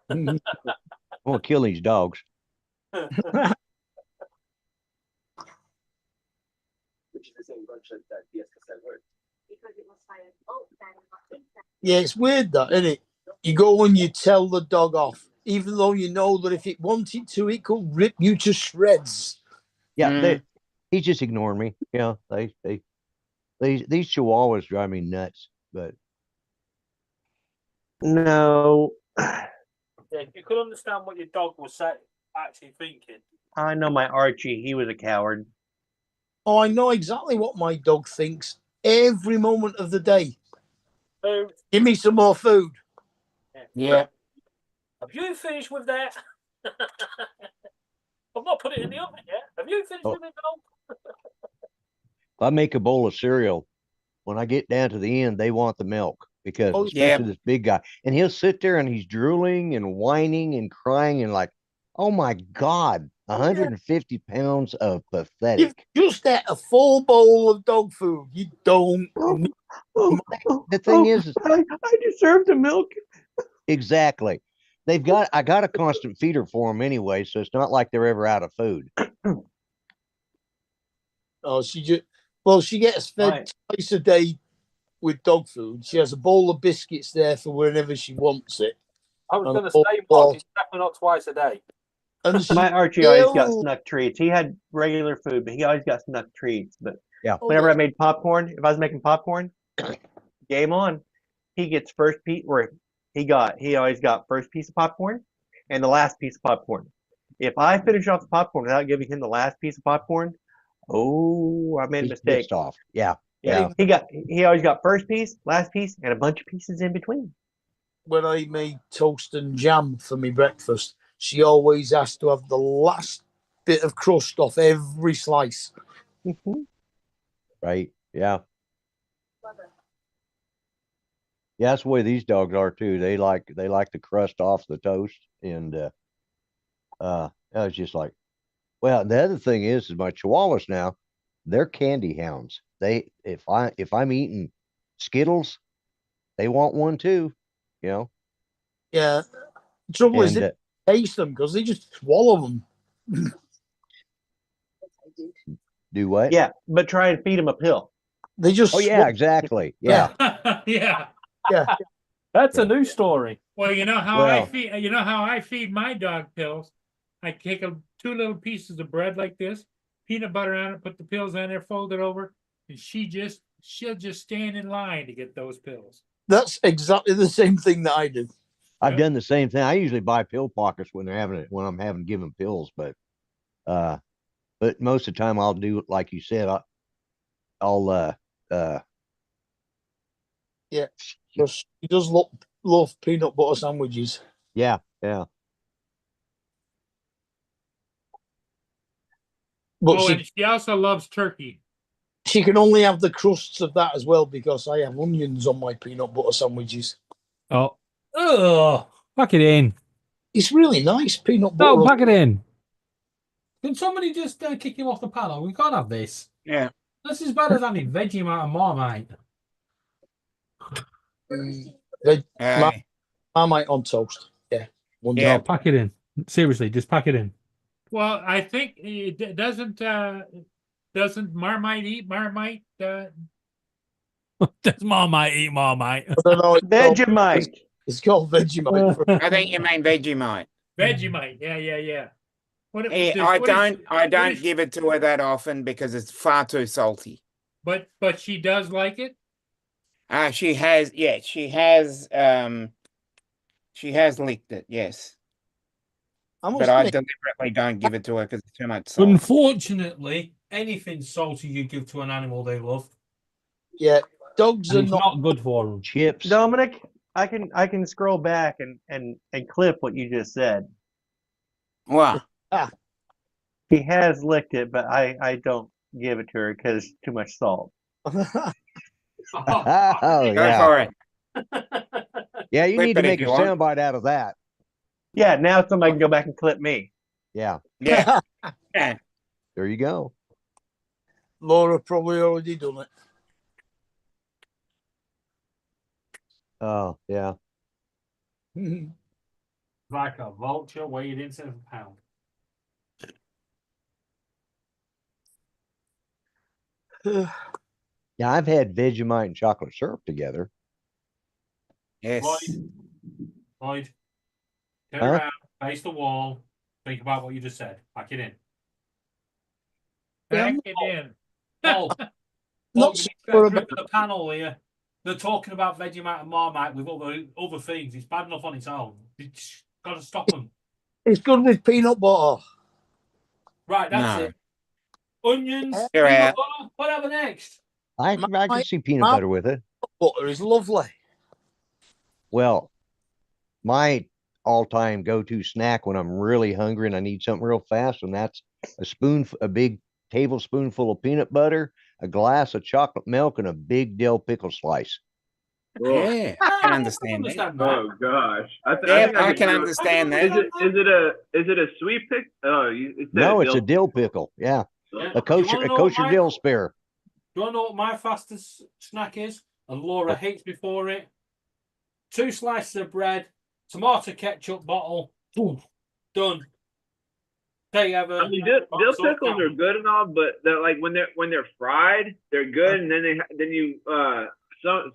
I'm gonna kill these dogs. yeah, it's weird that, isn't it? You go and you tell the dog off, even though you know that if it wanted to, it could rip you to shreds. Yeah, he's just ignoring me. These chihuahuas drive me nuts. But No, Yeah, you could understand what your dog was actually thinking. I know my Archie. He was a coward. Oh, I know exactly what my dog thinks every moment of the day. So, Give me some more food. Yeah. have you finished with that? I've not put it in the oven yet. Have you finished with it, dog? if I make a bowl of cereal, when I get down to the end, they want the milk because Oh, especially yeah. this big guy, and he'll sit there and he's drooling and whining and crying and like, oh my God, 150 pounds of You've pathetic. just ate a full bowl of dog food. You don't. need- The thing is, I deserve the milk. exactly. I got a constant feeder for them anyway, so it's not like they're ever out of food. Oh, she gets fed Right. twice a day with dog food. She has a bowl of biscuits there for whenever she wants it. I was And going to all- say, Mark, it's definitely not twice a day. And she My Archie always got still- snuck treats. He had regular food, but he always got snuck treats. But Oh, whenever I made popcorn, if I was making popcorn, game on. He gets first piece, or he always got first piece of popcorn and the last piece of popcorn. If I finish off the popcorn without giving him the last piece of popcorn, oh, I made a He's mistake. pissed off. Yeah. Yeah, he always got first piece, last piece, and a bunch of pieces in between. when I made toast and jam for me breakfast, she always has to have the last bit of crust off every slice. Right. Yeah. Yeah, that's the way these dogs are too. They like the crust off the toast, and I was just like, well, the other thing is my Chihuahuas now, they're candy hounds. If I'm eating Skittles, they want one too, you know. Yeah. The trouble is, And they taste them because they just swallow them. do what? Yeah, but try and feed him a pill. They just. Oh yeah, exactly. Yeah. Yeah. Yeah. That's a new story. Well, you know how I Well- feed. You know how I feed my dog pills. I take two little pieces of bread like this, peanut butter on it, put the pills on there, fold it over, and she'll just stand in line to get those pills. That's exactly the same thing that I do. I've Yeah. done the same thing. I usually buy pill pockets when I'm having given pills, but most of the time I'll do it like you said. Because she does love peanut butter sandwiches. Yeah. But And she also loves turkey. she can only have the crusts of that as well because I have onions on my peanut butter sandwiches. Oh, pack it in. It's really nice peanut butter. No, pack it in. Can somebody just kick him off the panel? We can't have this. Yeah. This is better than having Vegemite and Marmite. Marmite on toast. Yeah. One Yeah. drop. Pack it in. Seriously, just pack it in. Well, I think it doesn't Marmite eat Marmite. Does Marmite eat Marmite? I don't know. Vegemite. It's called Vegemite. I think you mean Vegemite. Vegemite. Yeah. What I don't give it to her that often because it's far too salty. But she does like it. She has licked it, yes. I must But I admit, deliberately don't give it to her because it's too much salt. Unfortunately, anything salty you give to an animal they love, yeah, dogs and are it's not. not good for them. Chips. Dominic, I can scroll back and clip what you just said. Wow. He has licked it, but I don't give it to her because it's too much salt. Oh Go yeah. for it. Yeah, you Clip need to it if make a you want. soundbite out of that. Yeah, now somebody can go back and clip me. Yeah. Yeah. Yeah. There you go. Laura probably already done Oh yeah. it. Like a vulture weighed instead of a pound. Yeah, I've had Vegemite and chocolate syrup together. Yes. Lloyd, turn Huh? around, face the wall, think about what you just said. Pack it in. Yeah, Pack it in. Oh, Not you sure get rid about of the panel here. They're talking about Vegemite and Marmite with other things. It's bad enough on its own. It's got to stop them. It's good with peanut butter. Right, that's No. it. Onions, You're peanut out. butter, whatever next. I My- can see peanut my- butter with it. Butter is lovely. Well, my all-time go-to snack when I'm really hungry and I need something real fast, and that's a big tablespoonful of peanut butter, a glass of chocolate milk, and a big dill pickle slice. Oh, Yeah, I can understand that. understand that. oh gosh. Yeah, think I could can do it. understand I that. can Is it a sweet pick? Oh, it said No, it's a dill. dill pickle. Yeah, Yeah. a Do you kosher, wanna a know what kosher my- dill spear. Do you want to know what my fastest snack is? And Laura hates me for it. 2 slices of bread, tomato ketchup bottle, boom, done. Take ever. I mean, dill So pickles down. are good and all, but they're like when they're fried, they're good, and then you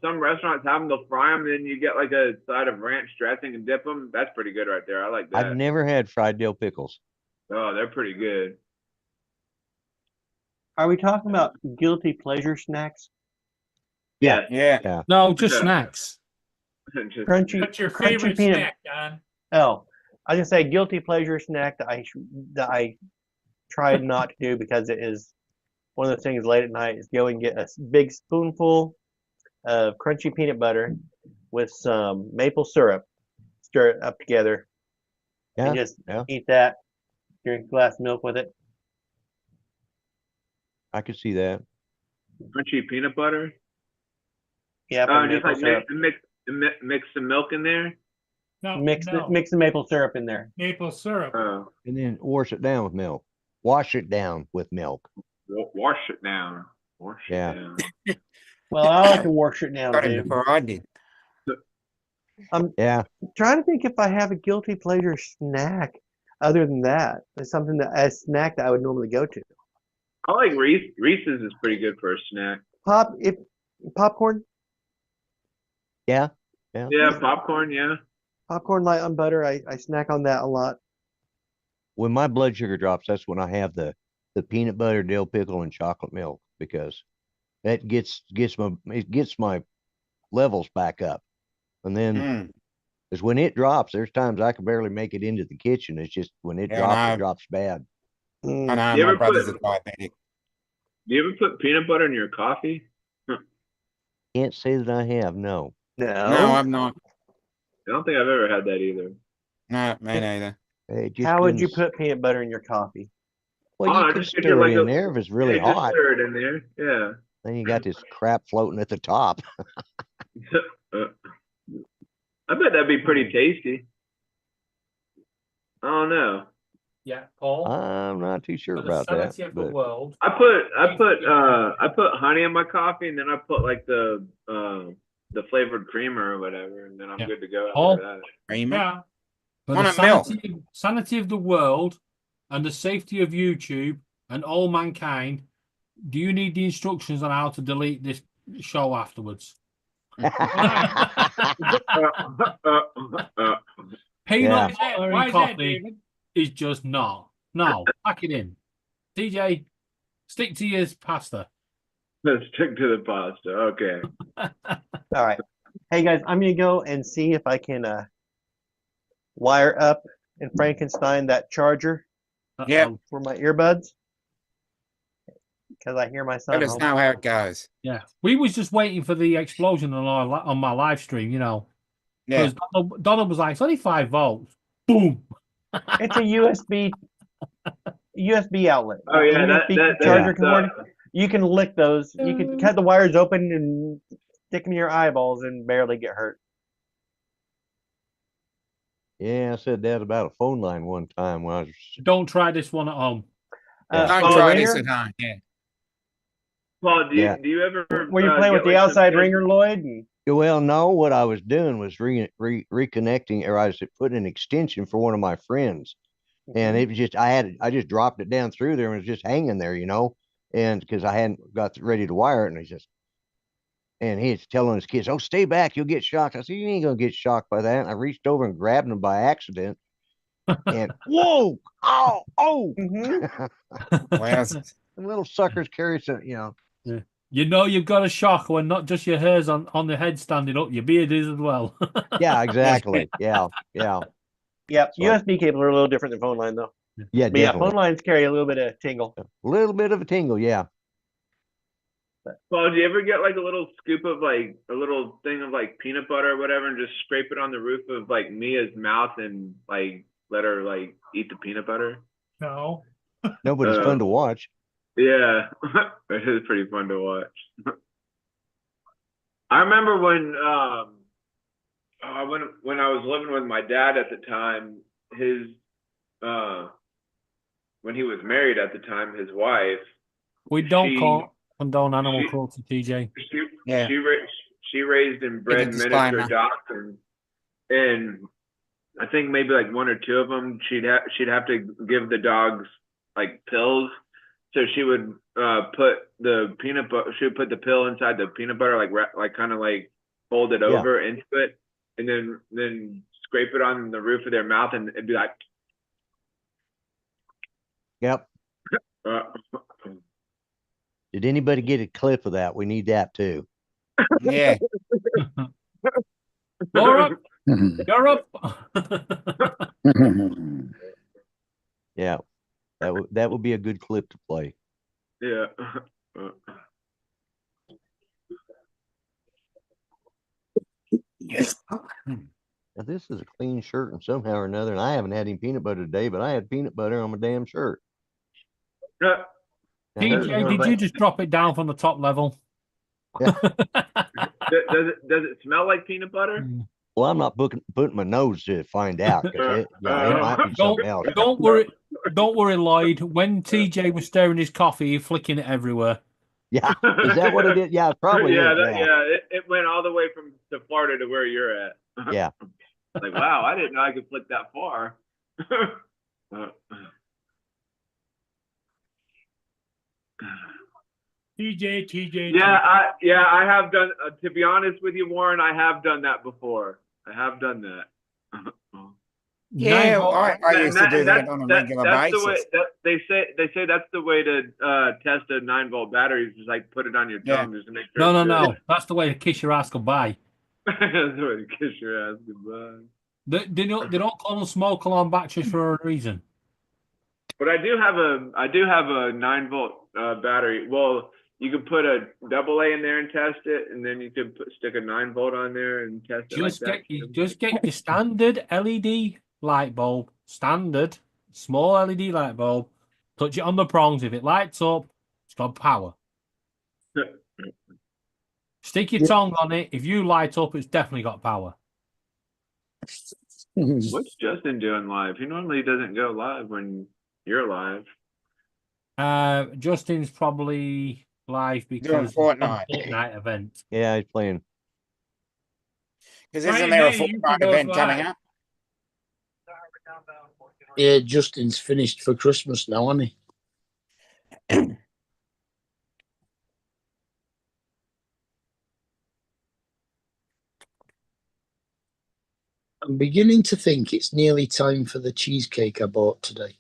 some restaurants have them, they'll fry them, and then you get like a side of ranch dressing and dip them. That's pretty good right there. I like that. I've never had fried dill pickles. Oh, they're pretty good. Are we talking about guilty pleasure snacks? Yeah. Yeah. No, just Yeah. snacks. Just- Crunchy, What's your crunchy favorite peanut. snack, Don? Oh, I was gonna say guilty pleasure snack that I tried not to do because it is one of the things late at night is go and get a big spoonful of crunchy peanut butter with some maple syrup, stir it up together, and Yeah, just yeah. eat that. Drink a glass of milk with it. I could see that. crunchy peanut butter. Yeah, Oh, put just maple like syrup. mix some milk in there. No, Mix no. mix the maple syrup in there. Maple syrup. Oh, And then wash it down with milk. Wash it down with milk. wash it down. Wash Yeah. it down. Well, I like to wash it down Got it too. before I did. Yeah. Trying to think if I have a guilty pleasure snack other than that. It's something that a snack that I would normally go to. I like Reese's is pretty good for a snack. Popcorn, Yeah. Yeah, popcorn. Yeah. popcorn light on butter. I snack on that a lot. When my blood sugar drops, that's when I have the peanut butter, dill pickle, and chocolate milk because that gets my levels back up. And then Mm. because when it drops, there's times I can barely make it into the kitchen. It's just when it Yeah, drops, no. it drops bad. I Mm. know You my ever brother's a put- diabetic. Do you ever put peanut butter in your coffee? Can't say that I have. No. No, No. I'm not. I don't think I've ever had that either. No, me neither. It just How would you didn't- put peanut butter in your coffee? Well, Oh, you I can just get stir like it in a- there if it's really Yeah, just hot. stir it in there. Yeah. Then you got this crap floating at the top. I bet that'd be pretty tasty. I don't know. Yeah, Paul. I'm not too sure For the about that. sanity of the But world. I put honey in my coffee, and then I put like the flavored creamer or whatever, and then I'm Yeah. good to go Oh. after that. Creamer. Yeah. For On the a milk. sanity of the world and the safety of YouTube and all mankind, do you need the instructions on how to delete this show afterwards? Peanut Yeah. butter Why and is that, coffee David? is just not. No, pack it in. DJ, stick to your pasta. Let's stick to the pasta. Okay. All right. Hey guys, I'm gonna go and see if I can wire up in Frankenstein that charger Yeah. for my earbuds because I hear my son Let us home. know how it goes. Yeah, we was just waiting for the explosion on my live stream, you know, Yeah. because Donald was like, "It's only 5 volts." Boom. It's a USB outlet. Oh yeah, USB that charger that's, cord. You can lick those. You can cut the wires open and stick them in your eyeballs and barely get hurt. yeah, I said that about a phone line one time when I was. Don't try this one at home. Yeah. Don't Paul try Ringer, this at home. Yeah. Paul, do Yeah. you ever? were you playing with get, the like, outside some- ringer, Lloyd? And, Well, no, what I was doing was reconnecting, or I was putting an extension for one of my friends, and it was just I just dropped it down through there and it was just hanging there, you know, and because I hadn't got ready to wire it, and he's telling his kids, "Oh, stay back, you'll get shocked." I said, "You ain't gonna get shocked by that." And I reached over and grabbed him by accident, and whoa, oh, Mhm. Well, the little suckers carry some, you know. You know you've got a shock when not just your hairs on the head standing up, your beard is as well. Yeah, exactly. Yeah. Yep. So- USB cables are a little different than phone line though. Yeah, But yeah, definitely. phone lines carry a little bit of tingle. A little bit of a tingle, yeah. Paul, do you ever get like a little scoop of like a little thing of like peanut butter or whatever, and just scrape it on the roof of like Mia's mouth and like let her like eat the peanut butter? No. No, but it's fun to watch. Yeah, it is pretty fun to watch. I remember when I was living with my dad at the time, his when he was married at the time, his wife, We don't she condone animal she- cruelty, TJ. Yeah. she raised and bred miniature disclaimer. dachshunds, and I think maybe like one or two of them she'd have to give the dogs like pills. So she would put the peanut butter. She would put the pill inside the peanut butter, like kind of like fold it Yeah. over into it, and then scrape it on the roof of their mouth, and it'd be like. Yep. Uh, Did anybody get a clip of that? We need that too. Yeah. Laura, you're up. Yeah. That would be a good clip to play. yeah. Now this is a clean shirt and somehow or another, and I haven't had any peanut butter today, but I had peanut butter on my damn shirt. Now, TJ, did you just drop it down from the top level? Does it smell like peanut butter? Well, I'm not putting my nose to find out because it might be something else. Don't worry, Lloyd. When TJ was stirring his coffee, you're flicking it everywhere. Yeah, is that what it is? Yeah, it probably yeah, is. It went all the way from to Florida to where you're at. Yeah. Like, wow, I didn't know I could flick that far. TJ. Yeah, I have done. To be honest with you, Warren, I have done that before. I have done that. Yeah, I used to do that on a that's regular the basis. way, they say that's the way to test a 9-volt battery. Is just like put it on your Yeah. tongue just to make sure. No. That's the way to kiss your ass goodbye. That's the way to kiss your ass goodbye. They don't call them smoke alarm batteries for a reason. But I do have a 9-volt battery. Well, you could put a AA in there and test it, and then you could stick a 9-volt on there and test it. Just get your standard LED light bulb, standard small LED light bulb. Touch it on the prongs. If it lights up, it's got power. Stick your tongue on it. If you light up, it's definitely got power. What's Justin doing live? He normally doesn't go live when you're live. Justin's probably live Doing because of the Fortnite. Fortnite event. Yeah, he's playing. Because Right, isn't there a now you Fortnite can go event coming live. up? Yeah, Justin's finished for Christmas now, hasn't he? I'm beginning to think it's nearly time for the cheesecake I bought today.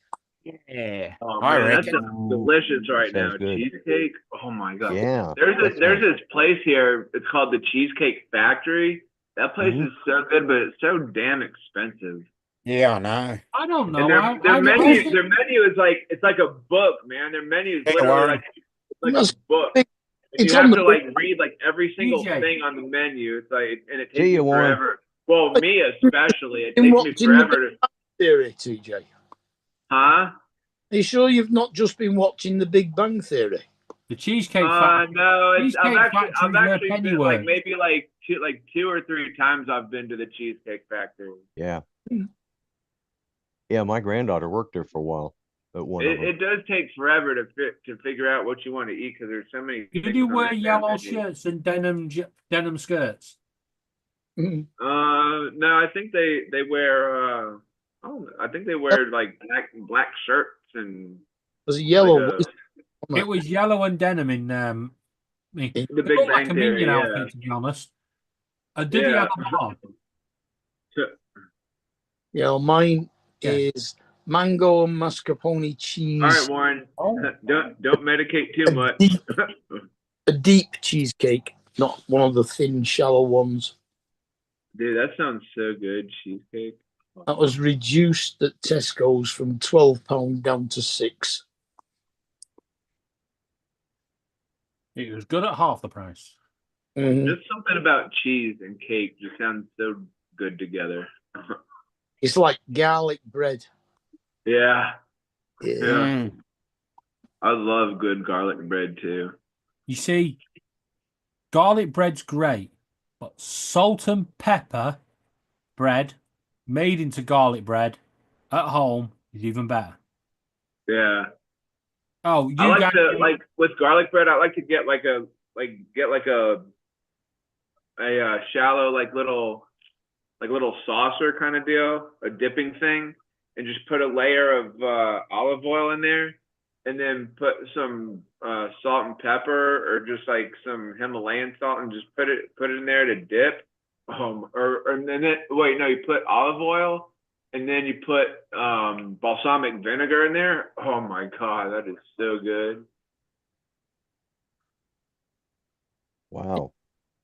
Yeah. Oh I man, that reckon. sounds delicious right now. Sounds good. Cheesecake. Oh my god. Yeah. There's this place here. It's called the Cheesecake Factory. That place Mhm. is so good, but it's so damn expensive. Yeah, I know. I don't know. And their menu is like it's like a book, man. Their menu is Yeah, literally Warren. like a That's book. big. And It's you on have the to like read like every single DJ. thing on the menu. It's like and it takes See you, you Warren. forever. Well, me especially, it In takes what- me in the- forever to. Theory, TJ. Huh? Are you sure you've not just been watching The Big Bang Theory? The Cheesecake Factory. No, Cheesecake I've Factory's actually where been Penny like works. maybe like two or three times I've been to the Cheesecake Factory. Yeah. Hmm. Yeah, my granddaughter worked there for a while. At one of them. It does take forever to figure out what you want to eat because there's so many. Did things you on wear that yellow menu. shirts and denim skirts? Mhm. No, I think they wear. I think they wear like black shirts and There's a yellow. Like, what is it on It that? was yellow and denim in The it Big looked like Bang a Theory, minion yeah. outfit, to be honest. Did he Yeah. have a bob? Mine Yeah. is mango and mascarpone cheese. All right, Warren. Oh. Don't medicate too much. A deep cheesecake, not one of the thin, shallow ones. Dude, that sounds so good. Cheesecake. That was reduced at Tesco's from £12 down to £6. It was good at half the price. Mhm. Just something about cheese and cake just sounds so good together. It's like garlic bread. Yeah. Yeah. Yeah. I love good garlic bread too. You see, garlic bread's great, But salt and pepper bread made into garlic bread at home is even better. Yeah. Oh, you I like guys, to like with garlic bread. I like to get like a shallow like little saucer kind of deal, a dipping thing, and just put a layer of olive oil in there, and then put some salt and pepper or just like some Himalayan salt, and just put it in there to dip. And then wait, no, you put olive oil, and then you put balsamic vinegar in there. Oh my God, that is so good. Wow.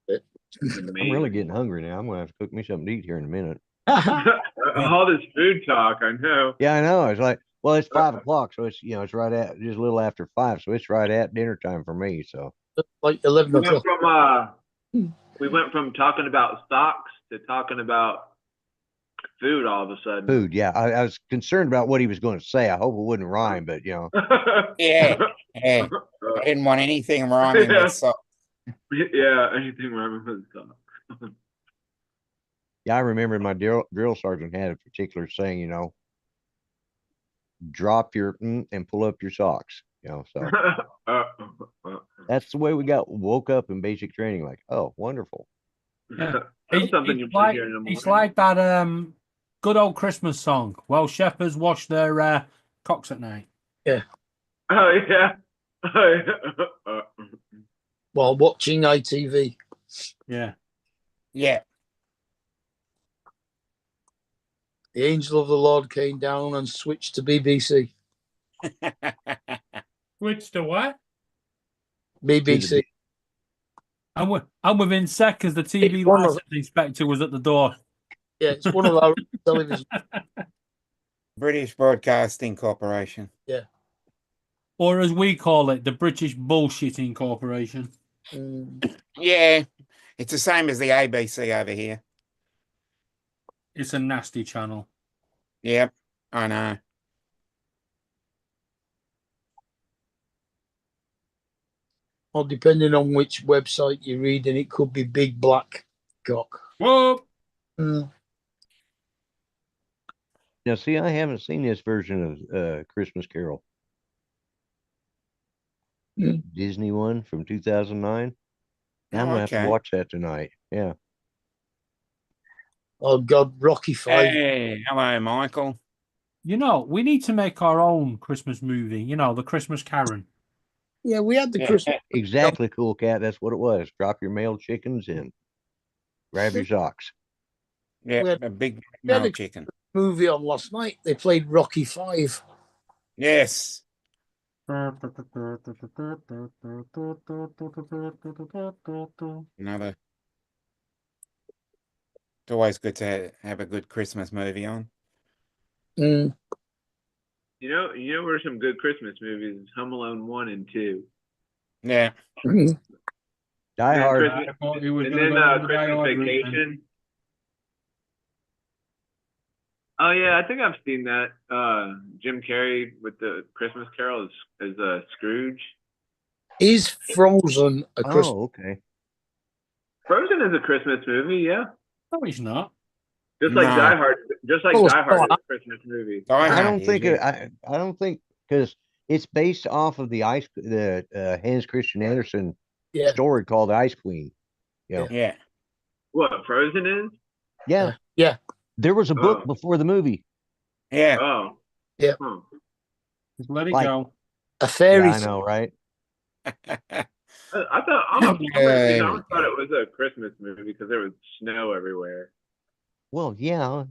It's I'm really amazing. getting hungry now. I'm gonna have to cook me something to eat here in a minute. All this food talk, I know. Yeah, I know. It's like, well, it's 5 o'clock, so it's it's right at just a little after 5, so it's right at dinner time for me. So Like 11 We went o'clock. from talking about stocks to talking about food all of a sudden. food, yeah. I was concerned about what he was going to say. I hope it wouldn't rhyme, but Yeah. I didn't want anything rhyming Yeah. with salt. Yeah, anything rhyming with stock. yeah, I remember my drill sergeant had a particular saying, drop your and pull up your socks. So that's the way we woke up in basic training. Like, oh, wonderful. That's something you should hear in the morning. It's like that good old Christmas song. Well, shepherds wash their cocks at night. Oh yeah. While watching ITV. Yeah. Yeah. The angel of the Lord came down and switched to BBC. Switch to what? BBC. And within seconds, the TV It's one of- license inspector was at the door. Yeah, it's one of our television. British Broadcasting Corporation. Or as we call it, the British Bullshitting Corporation. Yeah. It's the same as the ABC over here. It's a nasty channel. Yep. I know. Or depending on which website you're reading, it could be Big Black Cock. Whoa! Now, see, I haven't seen this version of Christmas Carol. Disney one from 2009. Now I'm gonna have to watch that tonight. Yeah. Oh God, Rocky V. Hey, hello, Michael. We need to make our own Christmas movie. The Christmas Karen. Yeah, we had the Christmas. Exactly, Cool Cat. That's what it was. Drop your male chickens in. Grab your socks. Yeah, We had- a big we had male a- chicken. movie on last night. They played Rocky V. Yes. Another. It's always good to have a good Christmas movie on. Mm. You know where some good Christmas movies? Home Alone 1 and 2. Yeah. Die And Hard. Christmas, I thought he was and gonna then go on the Die Christmas Hard route then. Vacation. Oh yeah, I think I've seen that. Jim Carrey with the Christmas Carol as Scrooge. Is Frozen a Christmas? Oh, okay. Frozen is a Christmas movie, yeah. No, he's not. Just like No. Die Hard. Just like Oh, Die Hard is stop. a Christmas movie. Die I Hard don't is, think yeah. I don't think because it's based off of the Hans Christian Andersen Yeah. story called Ice Queen. Yeah. What Frozen is? Yeah. Yeah. There was a book Oh. before the movie. Yeah. Oh. Yeah. Huh. Just let it Like- go. A fairy. Yeah, I know, right? I thought I Yeah, always thought it was a Christmas movie because there was snow everywhere. Well, yeah,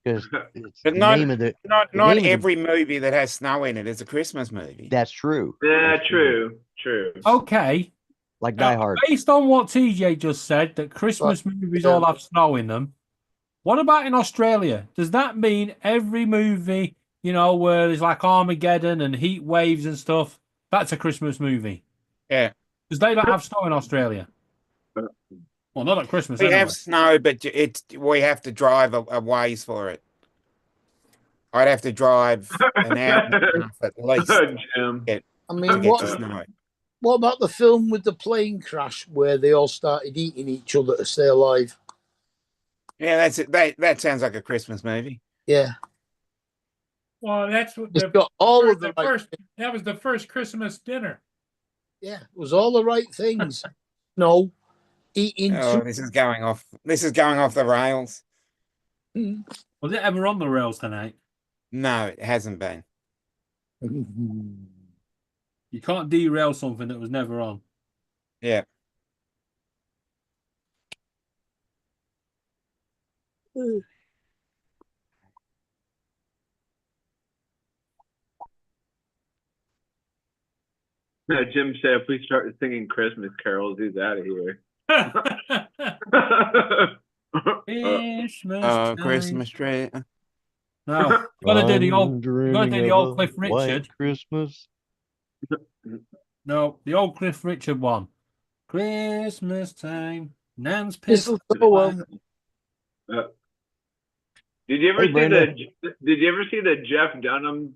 because it's But the not- name of the. Not The name of the- every movie that has snow in it is a Christmas movie. That's true. Yeah, That's true. Okay. Like Now, Die Hard. based on what TJ just said, that Christmas movies all have snow in them. What about in Australia? Does that mean every movie, where there's like Armageddon and heat waves and stuff, that's a Christmas movie? Yeah. Because they don't have snow in Australia. Well, not at Christmas. We anyway. have snow, but we have to drive a ways for it. I'd have to drive an hour and a half at least Jim. I to mean, get to snow. What about the film with the plane crash where they all started eating each other to stay alive? Yeah, that's it. That sounds like a Christmas movie. Yeah, Well, that's what it's the, got all of the the right. first. That was the first Christmas dinner. Yeah, it was all the right things. No, eating Oh, this is going off. This is going off the rails. too. Was it ever on the rails tonight? No, it hasn't been. You can't derail something that was never on. Yeah. Jim said if we start singing Christmas carols, he's out of here. Christmas time. Christmas tree. No, you gotta do the old. You gotta do the old Cliff White Richard. Christmas. No, the old Cliff Richard one. Christmas time. Nan's pissed. Mistletoe. Did you ever Hey, see Brenda. Did you ever see the Jeff Dunham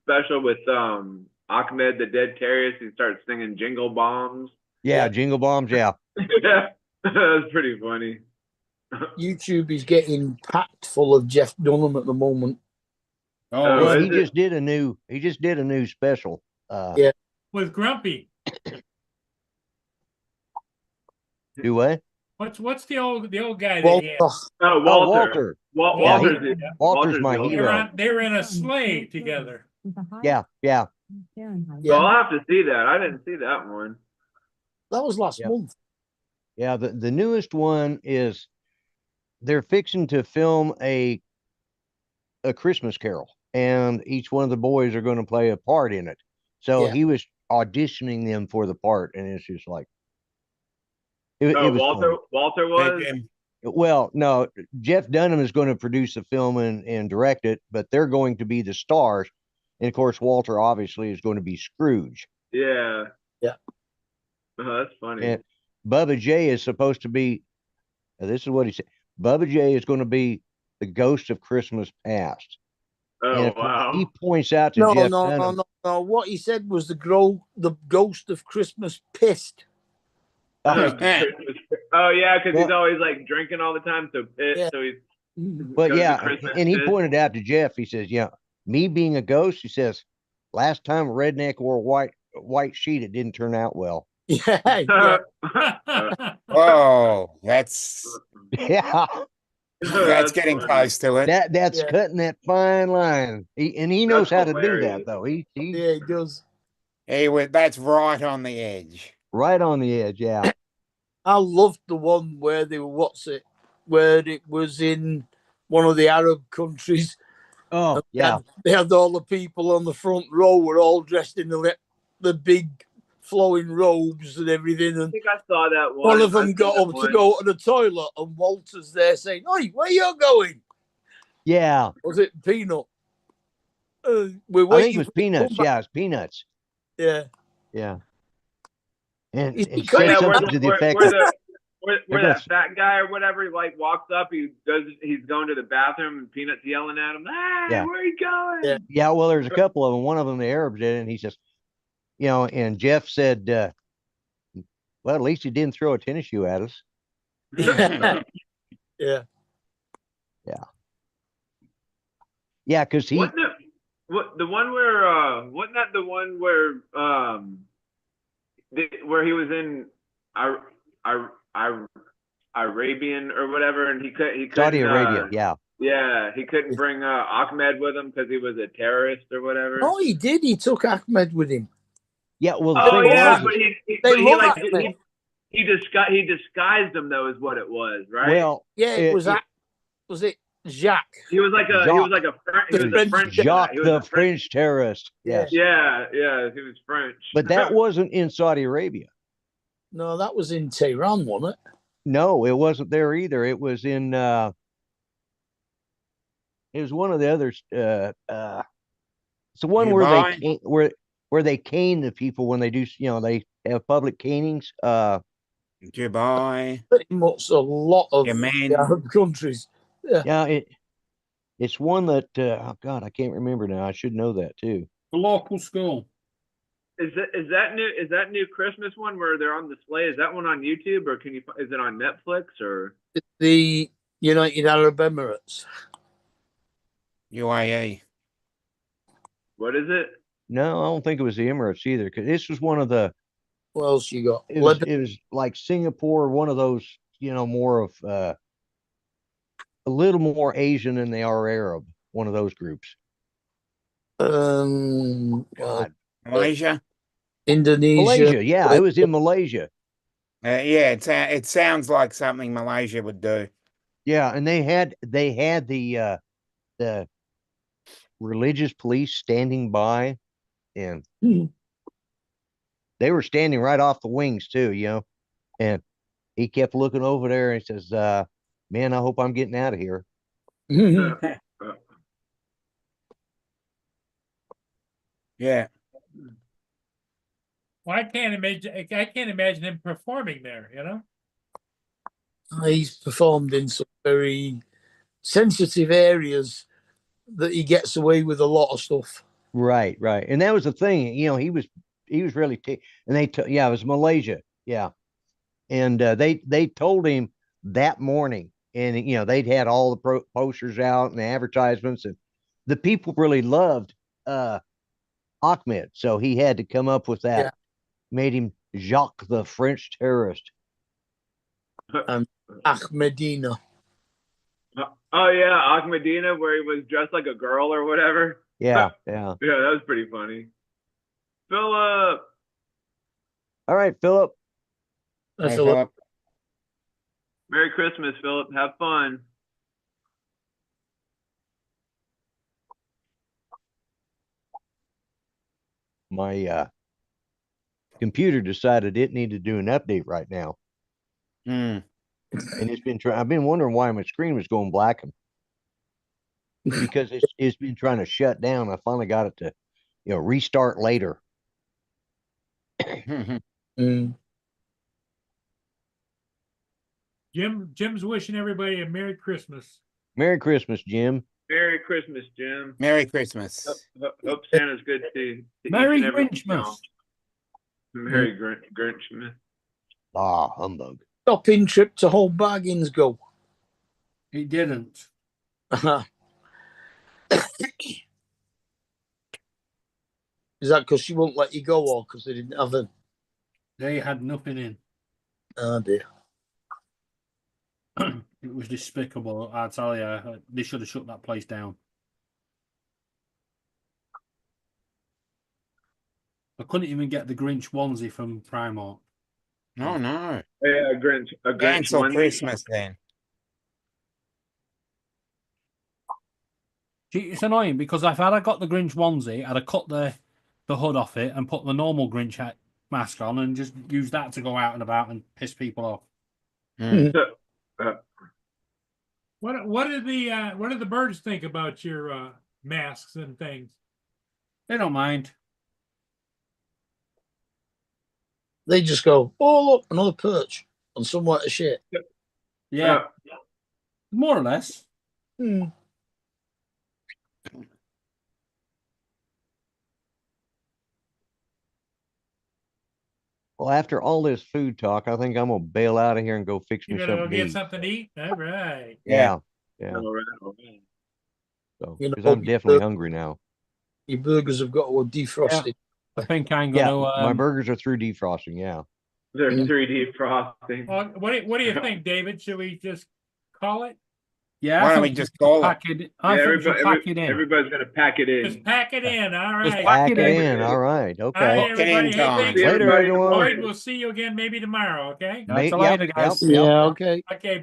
special with Ahmed the Dead Terrorist? He starts singing Jingle Bombs. Yeah, Jingle Bombs. Yeah. Yeah, that was pretty funny. YouTube is getting packed full of Jeff Dunham at the moment. Oh, Oh, Well, is he it? just did a new special. Yeah. With Grumpy. Do what? What's the old guy Well, that he had? Oh, Oh, Walter. Walter. Yeah, Walter's, Walter's my the old They were hero. on, they were in a sleigh together. Yeah, yeah. Well, yeah, I'll have to see that. I didn't see that one. that was last Yeah. month. Yeah, the newest one is they're fixing to film a Christmas Carol, and each one of the boys are going to play a part in it. So Yeah. he was auditioning them for the part, and it's just like it Oh, was Walter. funny. Walter Hey, was. Jim. Well, no, Jeff Dunham is going to produce the film and direct it, but they're going to be the stars, and of course Walter obviously is going to be Scrooge. Yeah. Yeah. Oh, that's funny. And Bubba J is supposed to be. This is what he said. Bubba J is going to be the ghost of Christmas past. And Oh of course, wow. he points out to No, Jeff no, Dunham. no. What he said was the ghost of Christmas pissed. Oh, Oh yeah, because he's Well- always like drinking all the time, so pissed. Yeah. So he's. but goes to yeah, Christmas and he pissed. pointed out to Jeff. He says, "Yeah, me being a ghost," he says, "last time a redneck wore a white sheet, it didn't turn out well." Yeah, yeah. Oh, that's Yeah, that's getting funny. close to it. that's Yeah. cutting that fine line. He knows how That's to do that hilarious. though. He Yeah, he does. That's right on the edge. right on the edge. Yeah, I loved the one where where it was in one of the Arab countries. oh yeah, They had all the people on the front row were all dressed in the big flowing robes and everything. I And think I saw that one. one of I them saw got that up to one. go to the toilet, and Walter's there saying, "Oi, where you going?" yeah. Was it Peanut? We're I think waiting. it was for you to peanuts. come back." Yeah, it's peanuts. Yeah. Yeah, and He's he because- said Yeah, where, something to the where, effect where, of, the, where They're that gonna- fat guy or whatever, he like walks up, he's going to the bathroom and Peanut's yelling at him, "Hey, Yeah. where are you going?" Yeah. yeah. Well, there's a couple of them. One of them, the Arabs did it, and he says, and Jeff said, well, at least he didn't throw a tennis shoe at us. Yeah. Yeah, because he, Wasn't it the one where wasn't that the one where where he was in Arabian or whatever, and he couldn't Saudi Arabia. Yeah, he couldn't bring Ahmed with him because he was a terrorist or whatever. No, he did. He took Ahmed with him. yeah. Well, the Oh thing yeah, was, but is- They love like Ahmed. he disguised him though, is what it was, right? well, Yeah, it was it Jacques? he was like a French guy. Jacques He was the a French terrorist. Yeah. Yes, Yeah, he was French. but that wasn't in Saudi Arabia. No, that was in Tehran, wasn't it? No, it wasn't there either. It was in. It was one of the others. It's the one where Dubai? they where they cane the people when they do. They have public canings. Dubai, Pretty much a lot of Yemen. the Arab countries. Yeah, it's one that. Oh God, I can't remember now. I should know that too. The local school. Is that new Christmas one where they're on display? Is that one on YouTube or is it on Netflix or? The United Arab Emirates. UAE. What is it? No, I don't think it was the Emirates either. Because this was one of the. What else you got? It was like Singapore, one of those, more of a little more Asian than they are Arab. One of those groups. God. Malaysia. Indonesia. Malaysia, yeah, it was in Malaysia. Yeah, it sounds like something Malaysia would do. Yeah, and they had the religious police standing by, and they were standing right off the wings too, and he kept looking over there and he says, man, I hope I'm getting out of here. Yeah. Well, I can't imagine him performing there, He's performed in some very sensitive areas that he gets away with a lot of stuff. Right. And that was the thing, he was really, and it was Malaysia. Yeah. And they told him that morning, and they'd had all the posters out and the advertisements, and the people really loved Ahmed, so he had to come up with that. Yeah. Made him Jacques the French terrorist. And Ahmadina. Oh yeah, Ahmadina, where he was dressed like a girl or whatever. Yeah. Yeah, that was pretty funny. Philip. All right, Philip. Hey, Philip. Philip. Merry Christmas, Philip. Have fun. My computer decided it needed to do an update right now, Hmm. and it's been I've been wondering why my screen was going black, because it's been trying to shut down. I finally got it to restart later. Jim's wishing everybody a Merry Christmas. Merry Christmas, Jim. Merry Christmas, Jim. Merry Christmas. Hope Santa's good to Merry each and every Grinchmas. one. Merry Grinchmas. Ah, humbug. Shopping trip to Whole Bargains go. He didn't. Is that because she won't let you go, or because they didn't have a? They had nothing in. Oh dear. It was despicable. I tell you, they should have shut that place down. I couldn't even get the Grinch onesie from Primark. Oh no. Yeah, a Grinch Cancel onesie. Christmas then. Gee, it's annoying because if I'd have got the Grinch onesie, I'd have cut the hood off it and put the normal Grinch mask on and just use that to go out and about and piss people off. Mm. What do the birds think about your masks and things? They don't mind. They just go, oh look, another perch on somewhat of shit. Yeah, more or less. Well, after all this food talk, I think I'm gonna bail out of here and go fix You me gotta go something to get eat. something to eat. All right. Yeah. All right. So, You know, because I'm definitely hungry now. Your burgers have got to go defrosted. I think I'm Yeah, gonna. my burgers are through defrosting. Yeah. They're 3D frosting. Well, what do you think, David? Should we just call it? Yeah, Why I don't think we just call it? pack it? I think we should pack it in. Everybody's gonna pack it Just in. pack it in. All Just right. pack Pack it it in. in. All right. All Okay. right, Walk it in, everybody. Hey, Tom. thanks, Later, everybody. everyone. Lloyd, we'll see you again maybe tomorrow. Okay. That's Yep, later, yep. guys. Yeah, okay. Okay.